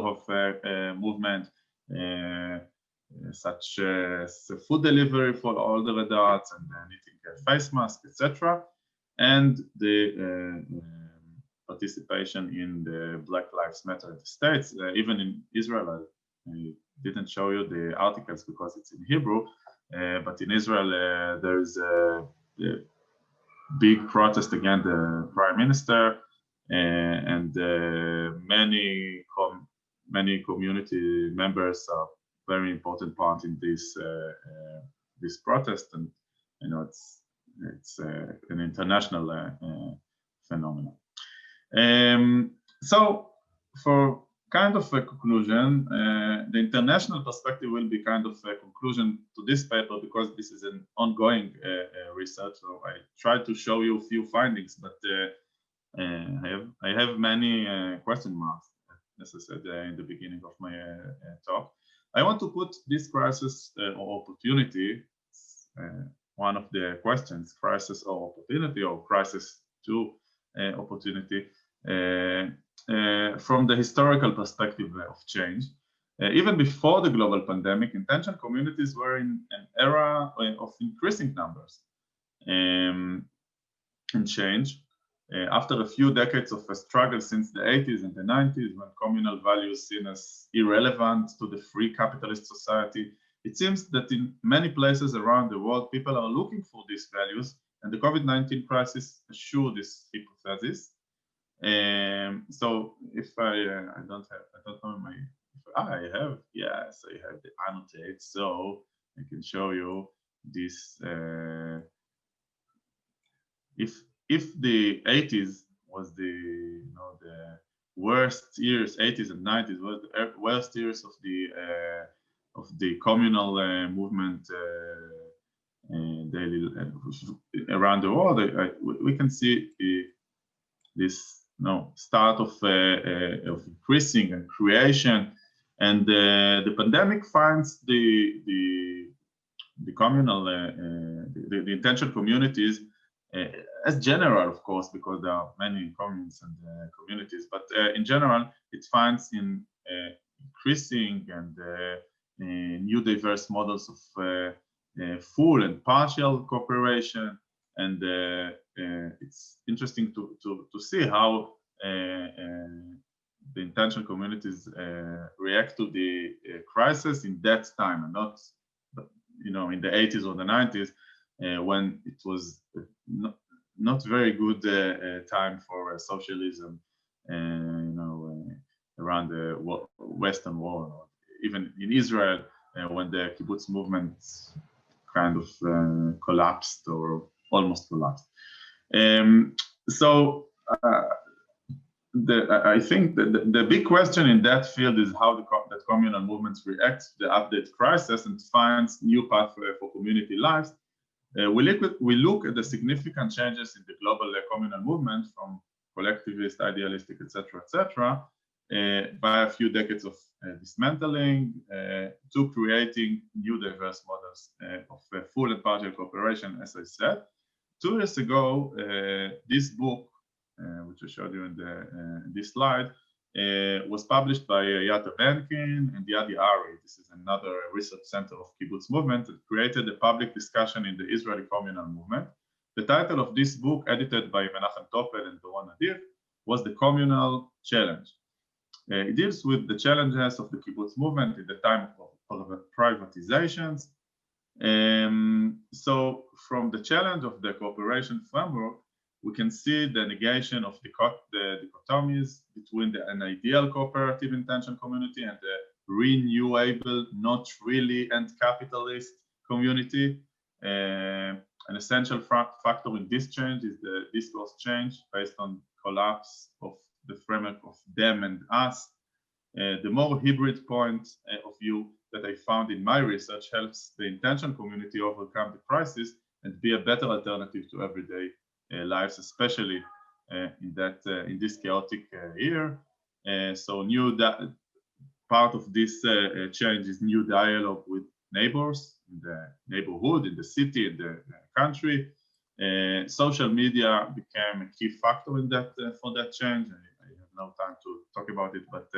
movement, such as food delivery for older adults and knitting a face mask, etc., and the participation in the Black Lives Matter in the States. Even in Israel, I didn't show you the articles because it's in Hebrew, but in Israel there is a big protest against the prime minister, and many community members are very important part in this protest, and it's an international phenomenon. So for kind of a conclusion, the international perspective will be kind of a conclusion to this paper, because this is an ongoing research. So I tried to show you a few findings, but I have many question marks, as I said in the beginning of my talk. I want to put this crisis or opportunity, one of the questions, crisis or opportunity, or crisis to opportunity, from the historical perspective of change. Even before the global pandemic, intentional communities were in an era of increasing numbers and change. After a few decades of a struggle since the 80s and the 90s, when communal values seen as irrelevant to the free capitalist society, it seems that in many places around the world, people are looking for these values, and the COVID-19 crisis assured this hypothesis. So if I don't know I have the annotate, so I can show you this. If the 80s was the worst years, 80s and 90s was the worst years of the communal movement daily around the world, we can see this start of increasing and creation, and the pandemic finds the communal the intentional communities as general, of course, because there are many communes and communities, but in general, it finds in increasing and new diverse models of full and partial cooperation. And it's interesting to see how the intentional communities react to the crisis in that time, and not, you know, in the 80s or the 90s, when it was not very good time for socialism, you know, around the Western Wall, or even in Israel, when the kibbutz movement kind of collapsed or almost collapsed. I think the big question in that field is how that communal movements react to the update crisis and finds new pathway for community lives. We look at the significant changes in the global communal movement from collectivist, idealistic, etc., by a few decades of dismantling to creating new diverse models of full and partial cooperation, as I said. 2 years ago, this book, which I showed you in this slide, was published by Tabenkin and Yadi Ari. This is another research center of kibbutz movement that created a public discussion in the Israeli communal movement. The title of this book, edited by Menachem Topel and Doron, was The Communal Challenge. It deals with the challenges of the kibbutz movement in the time of privatizations. So from the challenge of the cooperation framework, we can see the negation of the dichotomies between an ideal cooperative intention community and the renewable, not really, and capitalist community. An essential factor in this change is the discourse change based on collapse of the framework of them and us. The more hybrid point of view that I found in my research helps the intention community overcome the crisis and be a better alternative to everyday lives, especially in this chaotic year. So part of this change is new dialogue with neighbors in the neighborhood, in the city, in the country. Social media became a key factor in that for that change. I have no time to talk about it, but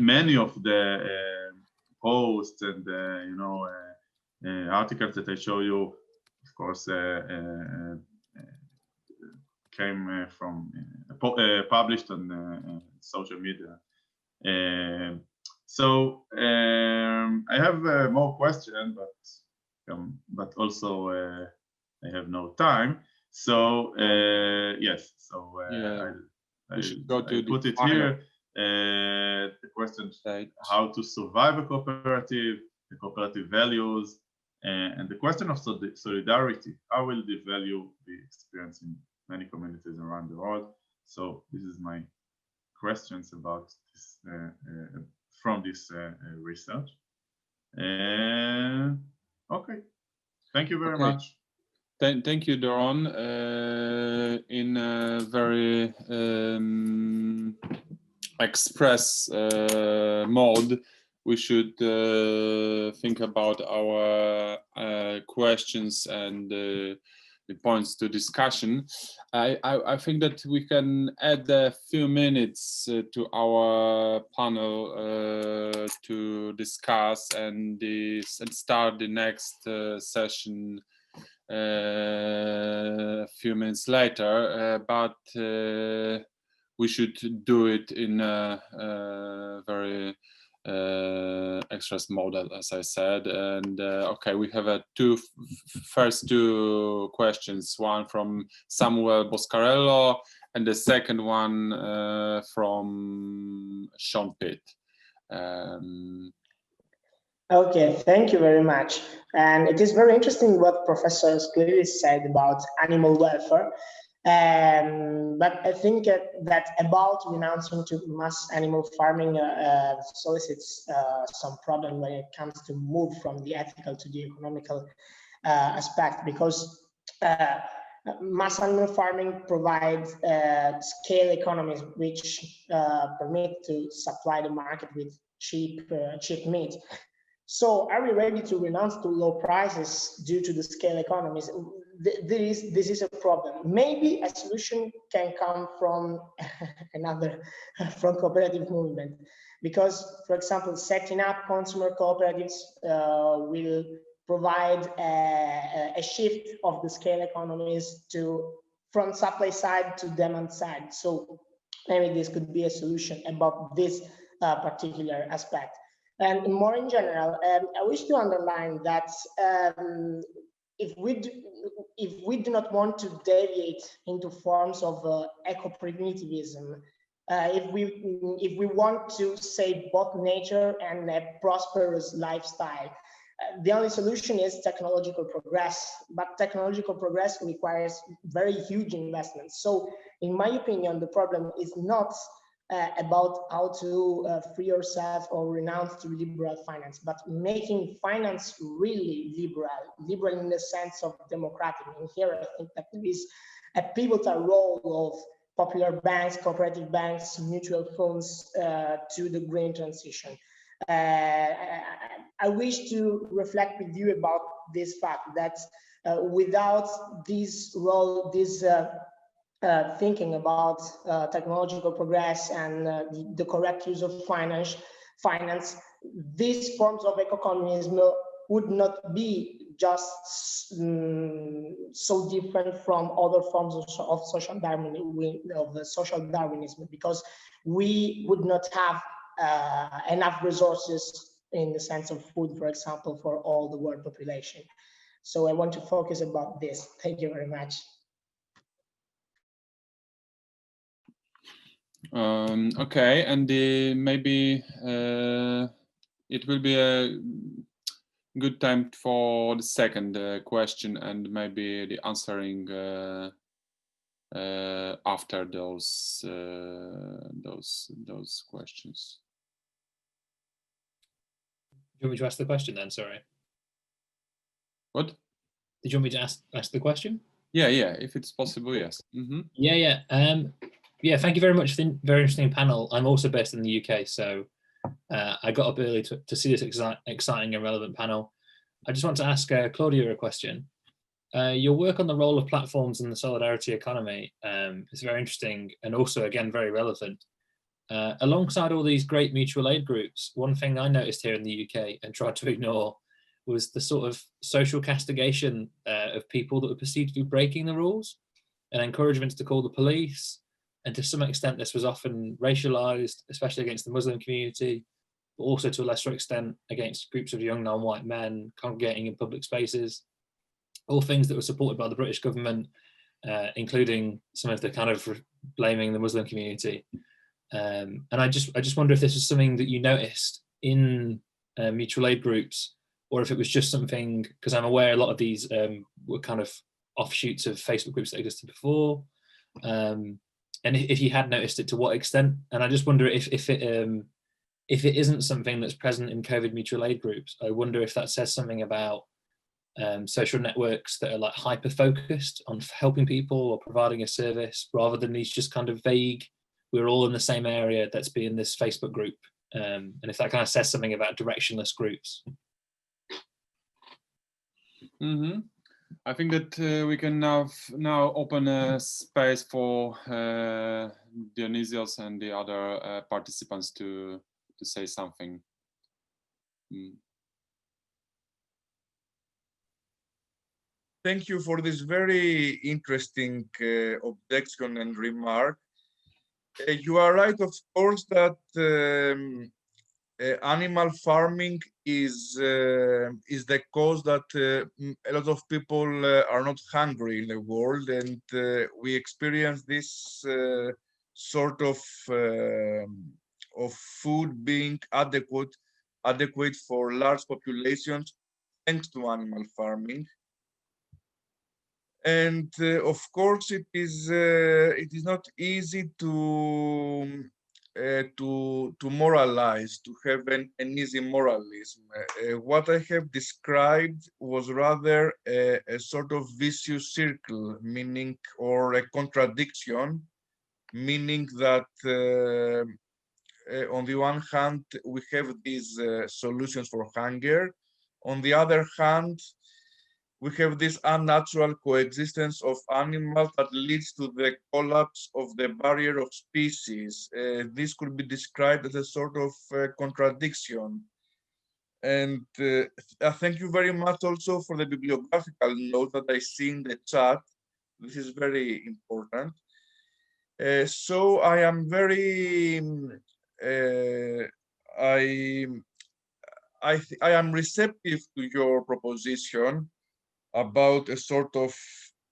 many of the posts and articles that I show you, of course, came from published on social media. So I have more questions, but also I have no time. So yes, so I should go to put it here. The question: how to survive a cooperative, the cooperative values, and the question of solidarity. How will the value be experienced in many communities around the world? So this is my questions about this from this research. Okay, thank you very much. Thank you, Doron. In a very express mode, we should think about our questions and the points to discussion. I think that we can add a few minutes to our panel to discuss and start the next session a few minutes later, but we should do it in a very express model, as I said. And okay, we have first two questions, one from Samuel Boscarello and the second one from Sean Pitt. Okay, thank you very much. And it is very interesting what Professor Skliris said about animal welfare. But I think that about renouncing to mass animal farming solicits some problem when it comes to move from the ethical to the economical aspect, because mass animal farming provides scale economies which permit to supply the market with cheap meat. So are we ready to renounce to low prices due to the scale economies? this is a problem. Maybe a solution can come from from cooperative movement, because, for example, setting up consumer cooperatives will provide a shift of the scale economies from supply side to demand side. So maybe this could be a solution about this particular aspect. And more in general, I wish to underline that if we do not want to deviate into forms of eco-primitivism, if we want to save both nature and a prosperous lifestyle, the only solution is technological progress. But technological progress requires very huge investments. So, in my opinion, the problem is not about how to free yourself or renounce to liberal finance, but making finance really liberal in the sense of democratic. And here I think that there is a pivotal role of popular banks, cooperative banks, mutual funds to the green transition. I wish to reflect with you about this fact that without this role, this thinking about technological progress and the correct use of finance, these forms of eco-communism would not be just so different from other forms of social Darwinism, because we would not have enough resources in the sense of food, for example, for all the world population. So I want to focus about this. Thank you very much. Okay, and maybe it will be a good time for the second question, and maybe the answering after those questions. Do you want me to ask the question then? Sorry. What? Did you want me to ask the question? Yeah, if it's possible, yes. Mm-hmm. Yeah, thank you very much for the very interesting panel. I'm also based in the UK, so I got up early to see this exciting and relevant panel. I just want to ask Claudia a question. Your work on the role of platforms in the solidarity economy is very interesting and also, again, very relevant. Alongside all these great mutual aid groups, one thing I noticed here in the UK and tried to ignore was the sort of social castigation of people that were perceived to be breaking the rules, and encouragements to call the police. And to some extent, this was often racialized, especially against the Muslim community, but also to a lesser extent against groups of young non-white men congregating in public spaces. All things that were supported by the British government, including some of the kind of blaming the Muslim community. And I just wonder if this was something that you noticed in mutual aid groups, or if it was just something, because I'm aware a lot of these were kind of offshoots of Facebook groups that existed before. And if you had noticed it, to what extent? And I just wonder if it isn't something that's present in COVID mutual aid groups, I wonder if that says something about social networks that are like hyper-focused on helping people or providing a service, rather than these just kind of vague, we're all in the same area, that's being this Facebook group. And if that kind of says something about directionless groups. Mm-hmm. I think that we can now open a space for Dionysios and the other participants to say something. Thank you for this very interesting objection and remark. You are right, of course, that animal farming is the cause that a lot of people are not hungry in the world, and we experience this sort of food being adequate for large populations thanks to animal farming. And of course, it is not easy to moralize, to have an easy moralism. What I have described was rather a sort of vicious circle, meaning, or a contradiction, meaning that on the one hand, we have these solutions for hunger. On the other hand, we have this unnatural coexistence of animals that leads to the collapse of the barrier of species. This could be described as a sort of contradiction. And thank you very much also for the bibliographical note that I see in the chat. This is very important. So I am very, I am receptive to your proposition about a sort of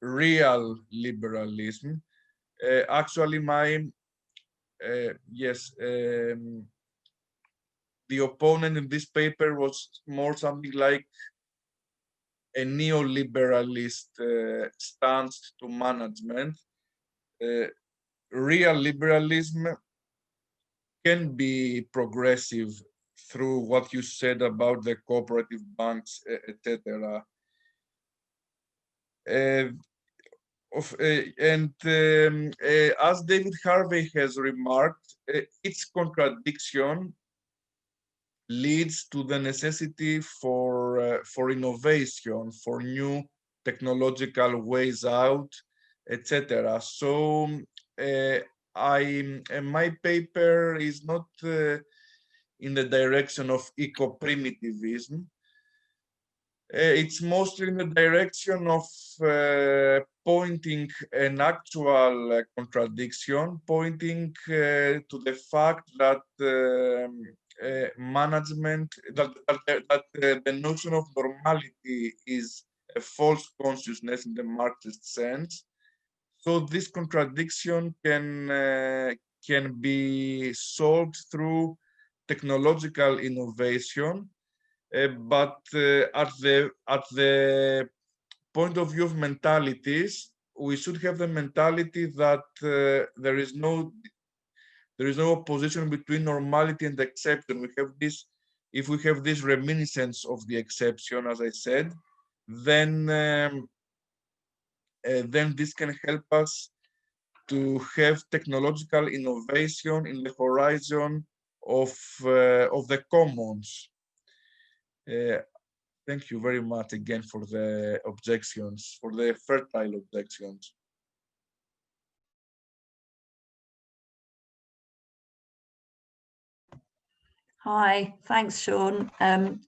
real liberalism. Actually, the opponent in this paper was more something like a neoliberalist stance to management. Real liberalism can be progressive through what you said about the cooperative banks, etc. As David Harvey has remarked, its contradiction leads to the necessity for innovation, for new technological ways out, etc. So my paper is not in the direction of eco-primitivism. It's mostly in the direction of pointing an actual contradiction, pointing to the fact that management, that the notion of normality is a false consciousness in the Marxist sense. So this contradiction can be solved through technological innovation, but at the point of view of mentalities, we should have the mentality that there is no opposition between normality and exception. We have this, if we have this reminiscence of the exception, as I said, then this can help us to have technological innovation in the horizon of the commons. Thank you very much again for the objections, for the fertile objections. Hi, thanks, Sean.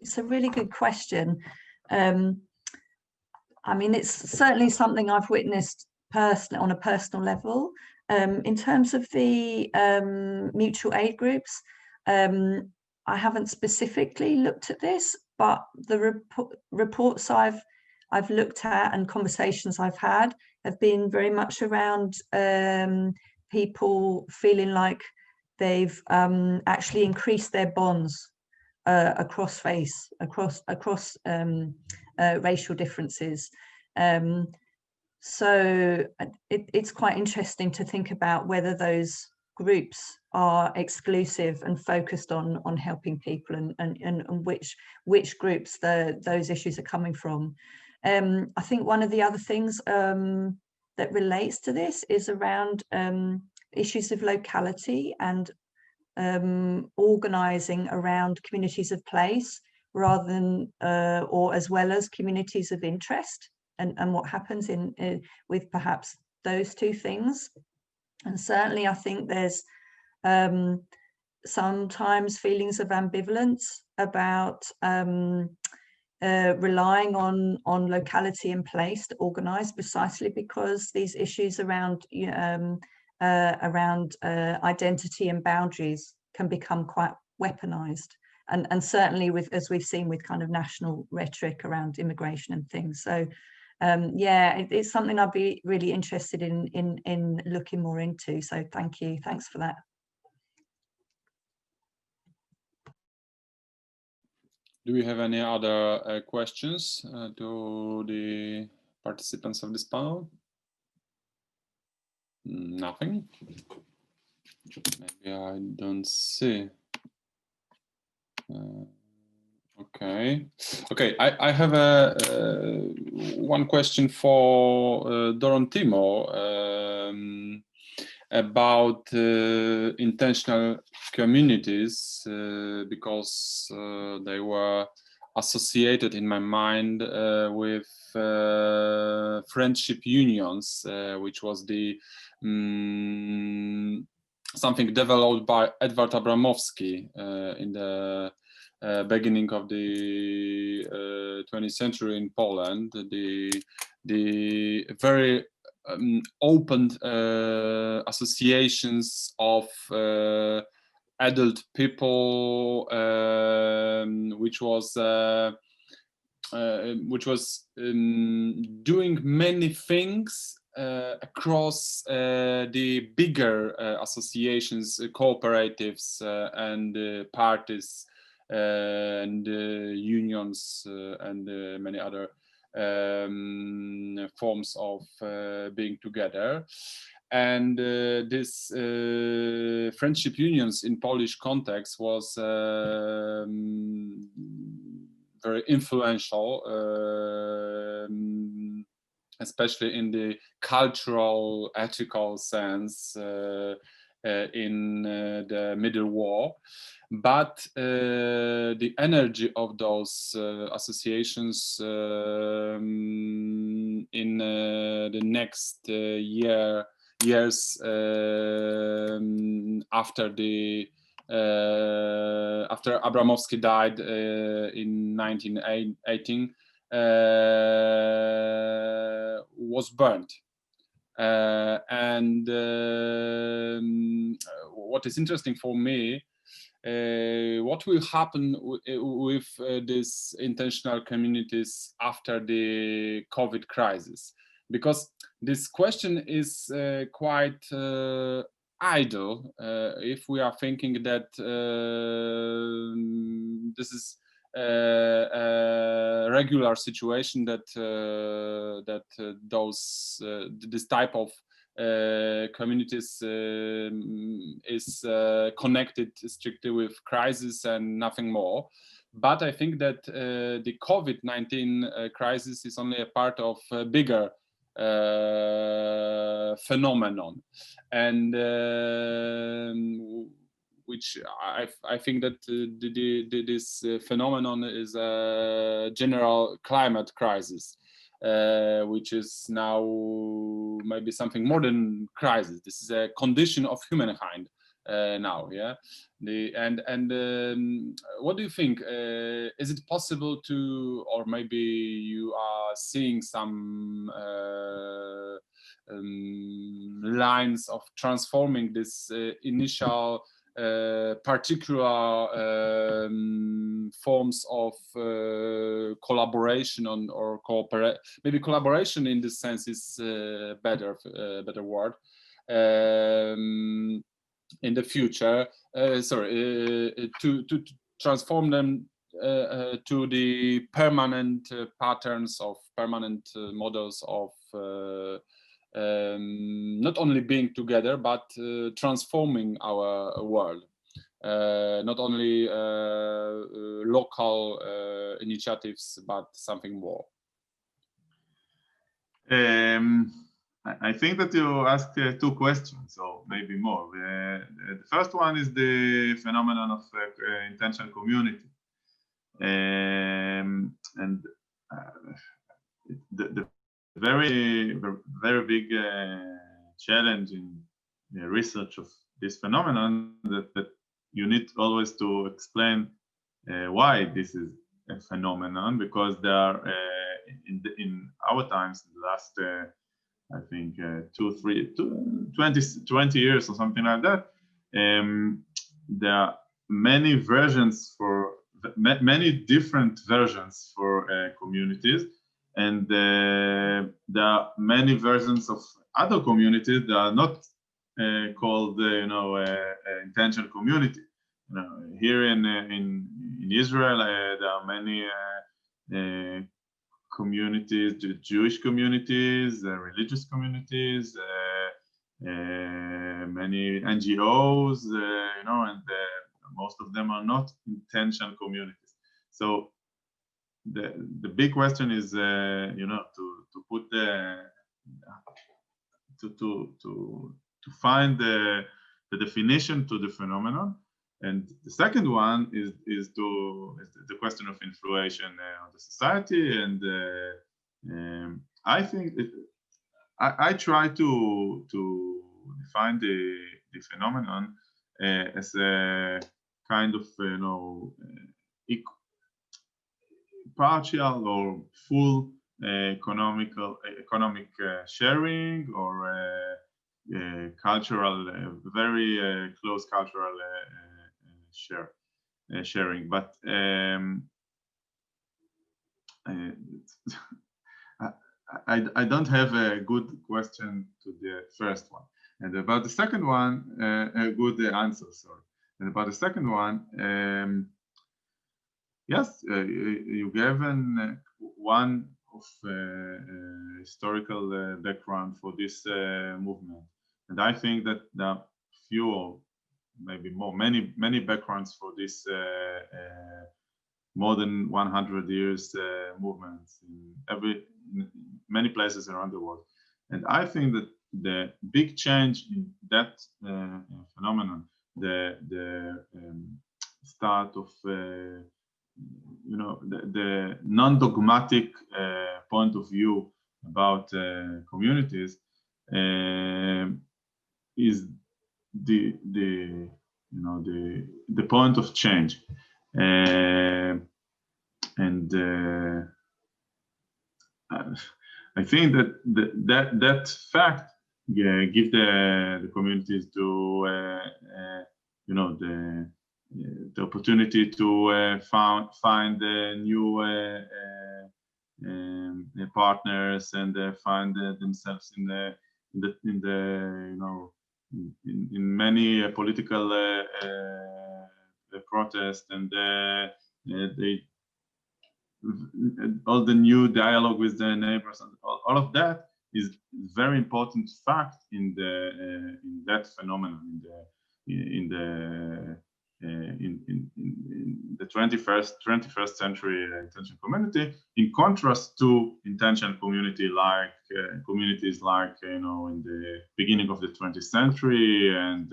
It's a really good question. I mean, it's certainly something I've witnessed personally on a personal level. In terms of the mutual aid groups, I haven't specifically looked at this, but the reports I've looked at and conversations I've had have been very much around people feeling like they've actually increased their bonds across race, across racial differences. So it's quite interesting to think about whether those groups are exclusive and focused on helping people, and which groups those issues are coming from. I think one of the other things that relates to this is around issues of locality and organizing around communities of place rather than or as well as communities of interest, and what happens with perhaps those two things. And certainly I think there's sometimes feelings of ambivalence about relying on locality and place to organize, precisely because these issues around identity and boundaries can become quite weaponized, and certainly as we've seen with kind of national rhetoric around immigration and things. So yeah, it's something I'd be really interested in looking more into. So thank you, thanks for that. Do we have any other questions to the participants of this panel? Nothing. Maybe I don't see. Okay. I have one question for Doron Timor about intentional communities, because they were associated in my mind with friendship unions, which was the something developed by Edward Abramowski in the beginning of the 20th century in Poland. The very open associations of adult people, which was doing many things across the bigger associations, cooperatives, and parties, and unions, and many other forms of being together. And this friendship unions in Polish context was very influential, especially in the cultural, ethical sense in the Middle War. But the energy of those associations in the next years after Abramowski died in 1918 was burnt. And what is interesting for me, what will happen with these intentional communities after the COVID crisis? Because this question is quite idle if we are thinking that this is a regular situation, that this type of communities is connected strictly with crisis and nothing more. But I think that the COVID-19 crisis is only a part of a bigger phenomenon, and which I think that this phenomenon is a general climate crisis, which is now maybe something more than crisis. This is a condition of humankind now. Yeah. What do you think? Is it possible to, or maybe you are seeing some lines of transforming this initial particular forms of collaboration or cooperate? Maybe collaboration in this sense is better word. In the future, to transform them to the permanent patterns of permanent models of not only being together, but transforming our world. Not only local initiatives, but something more. I think that you asked two questions, or maybe more. The first one is the phenomenon of intentional community. And the very big challenge in the research of this phenomenon that you need always to explain why this is a phenomenon, because there are in our times, in the last I think 20 years or something like that, there are many versions for many different versions for communities, and there are many versions of other communities that are not called intentional community. Here in Israel, there are many communities, Jewish communities, religious communities, many NGOs, and most of them are not intentional communities. So the big question is, to put to find the definition to the phenomenon, And the second one is the question of inflation on the society. And I think I try to define the phenomenon as a kind of partial or full economic sharing, or cultural, very close cultural sharing. But I don't have a good question to the first one. And about the second one, a good answer, sorry. And about the second one, yes, you gave one of historical background for this movement. And I think that there are few, or maybe more, many backgrounds for this more than 100 years movements in many places around the world. And I think that the big change in that phenomenon, the start of the non-dogmatic point of view about communities is the point of change. And I think that that fact give the communities to the opportunity to find new partners, and find themselves in many political protests, and all the new dialogue with the neighbors, and all of that is very important fact in that phenomenon, in the 21st century intentional community, in contrast to intentional communities like in the beginning of the 20th century, and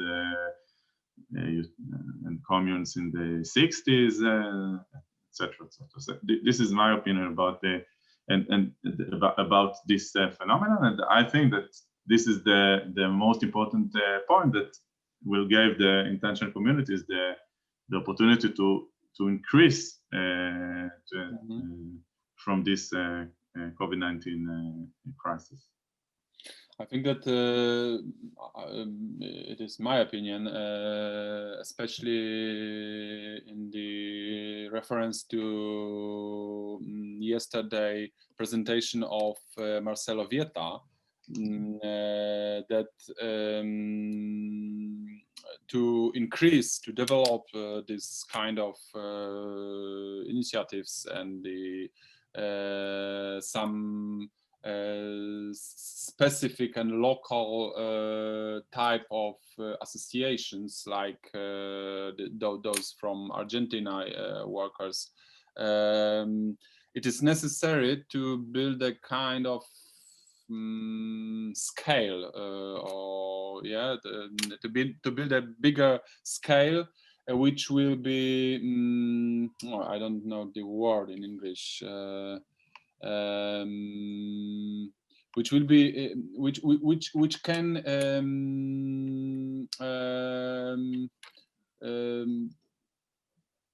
communes in the 60s, etc. So this is my opinion about about this phenomenon, and I think that this is the most important point that will give the intentional communities the opportunity to increase from this COVID-19 crisis. I think that it is my opinion, especially in the reference to yesterday presentation of Marcelo Vieta, that to develop this kind of initiatives and some specific and local type of associations, like those from Argentina workers, it is necessary to build a kind of scale, to build a bigger scale, which will be I don't know the word in English, which will be which can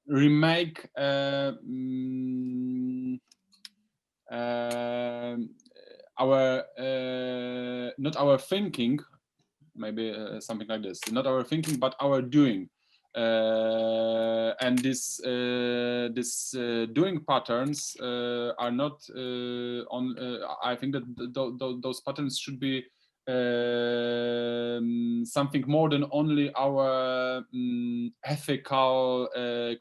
remake our not our thinking, maybe something like this, not our thinking but our doing, and this doing patterns are not on. I think that those patterns should be something more than only our ethical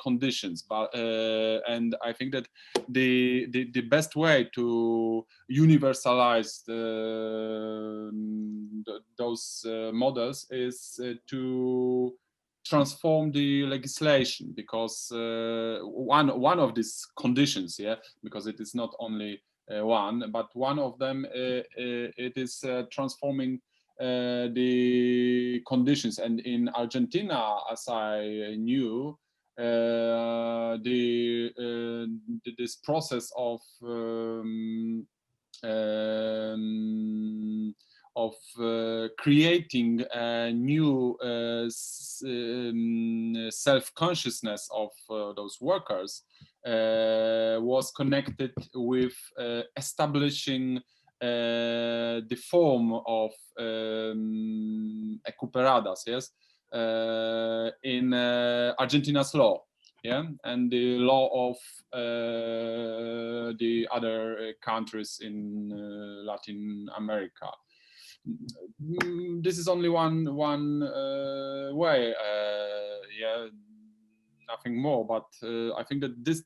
conditions, but and I think that the best way to universalize those models is to transform the legislation, because one of these conditions, because it is not only one, but one of them, it is transforming the conditions. And in Argentina, as I knew, this process of creating a new self-consciousness of those workers was connected with establishing the form of recuperadas, yes, in Argentina's law, yeah, and the law of the other countries in Latin America. This is only one way, yeah, nothing more. But I think that this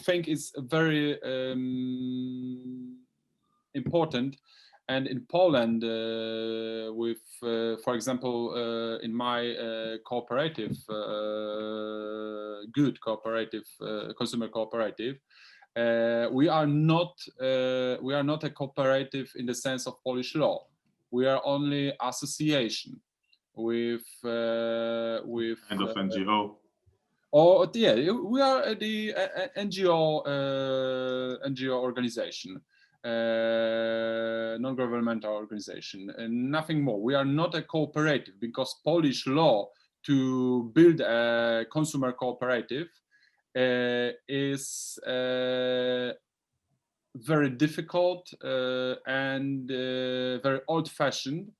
thing is very important. And in Poland, with, for example, in my cooperative, good cooperative, consumer cooperative, we are not a cooperative in the sense of Polish law. We are only association with kind of NGO. Or yeah, we are the NGO organization. Non-governmental organization, and nothing more. We are not a cooperative, because Polish law to build a consumer cooperative is very difficult and very old-fashioned,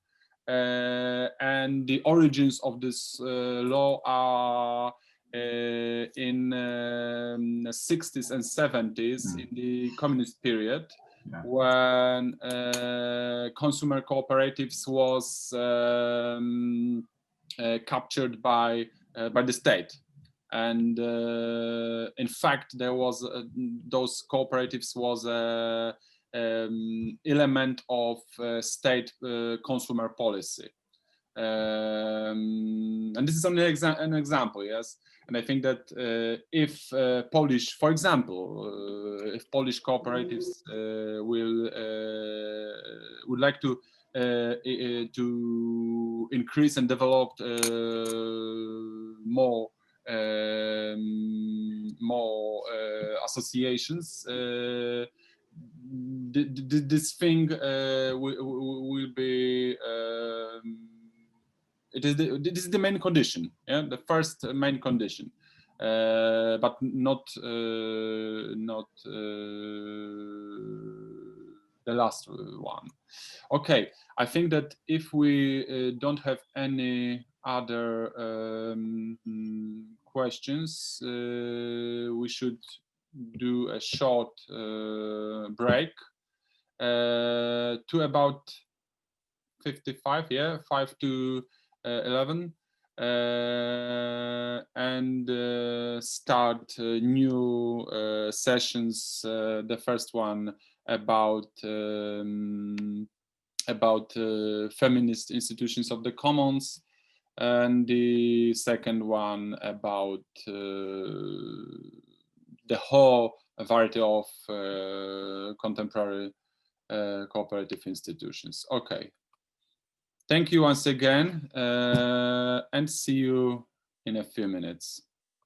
and the origins of this law are in the 60s and 70s, in the communist period. Yeah. When consumer cooperatives was captured by the state, and in fact there was those cooperatives was a element of state consumer policy, and this is only an example, yes. And I think that if Polish, for example, if Polish cooperatives would like to increase and develop more associations, this thing will be. This is the main condition, yeah, the first main condition, but not the last one. Okay, I think that if we don't have any other questions, we should do a short break to about 55, yeah, 5 to 11, and start new sessions. The first one about feminist institutions of the commons, and the second one about the whole variety of contemporary cooperative institutions. Okay. Thank you once again, and see you in a few minutes.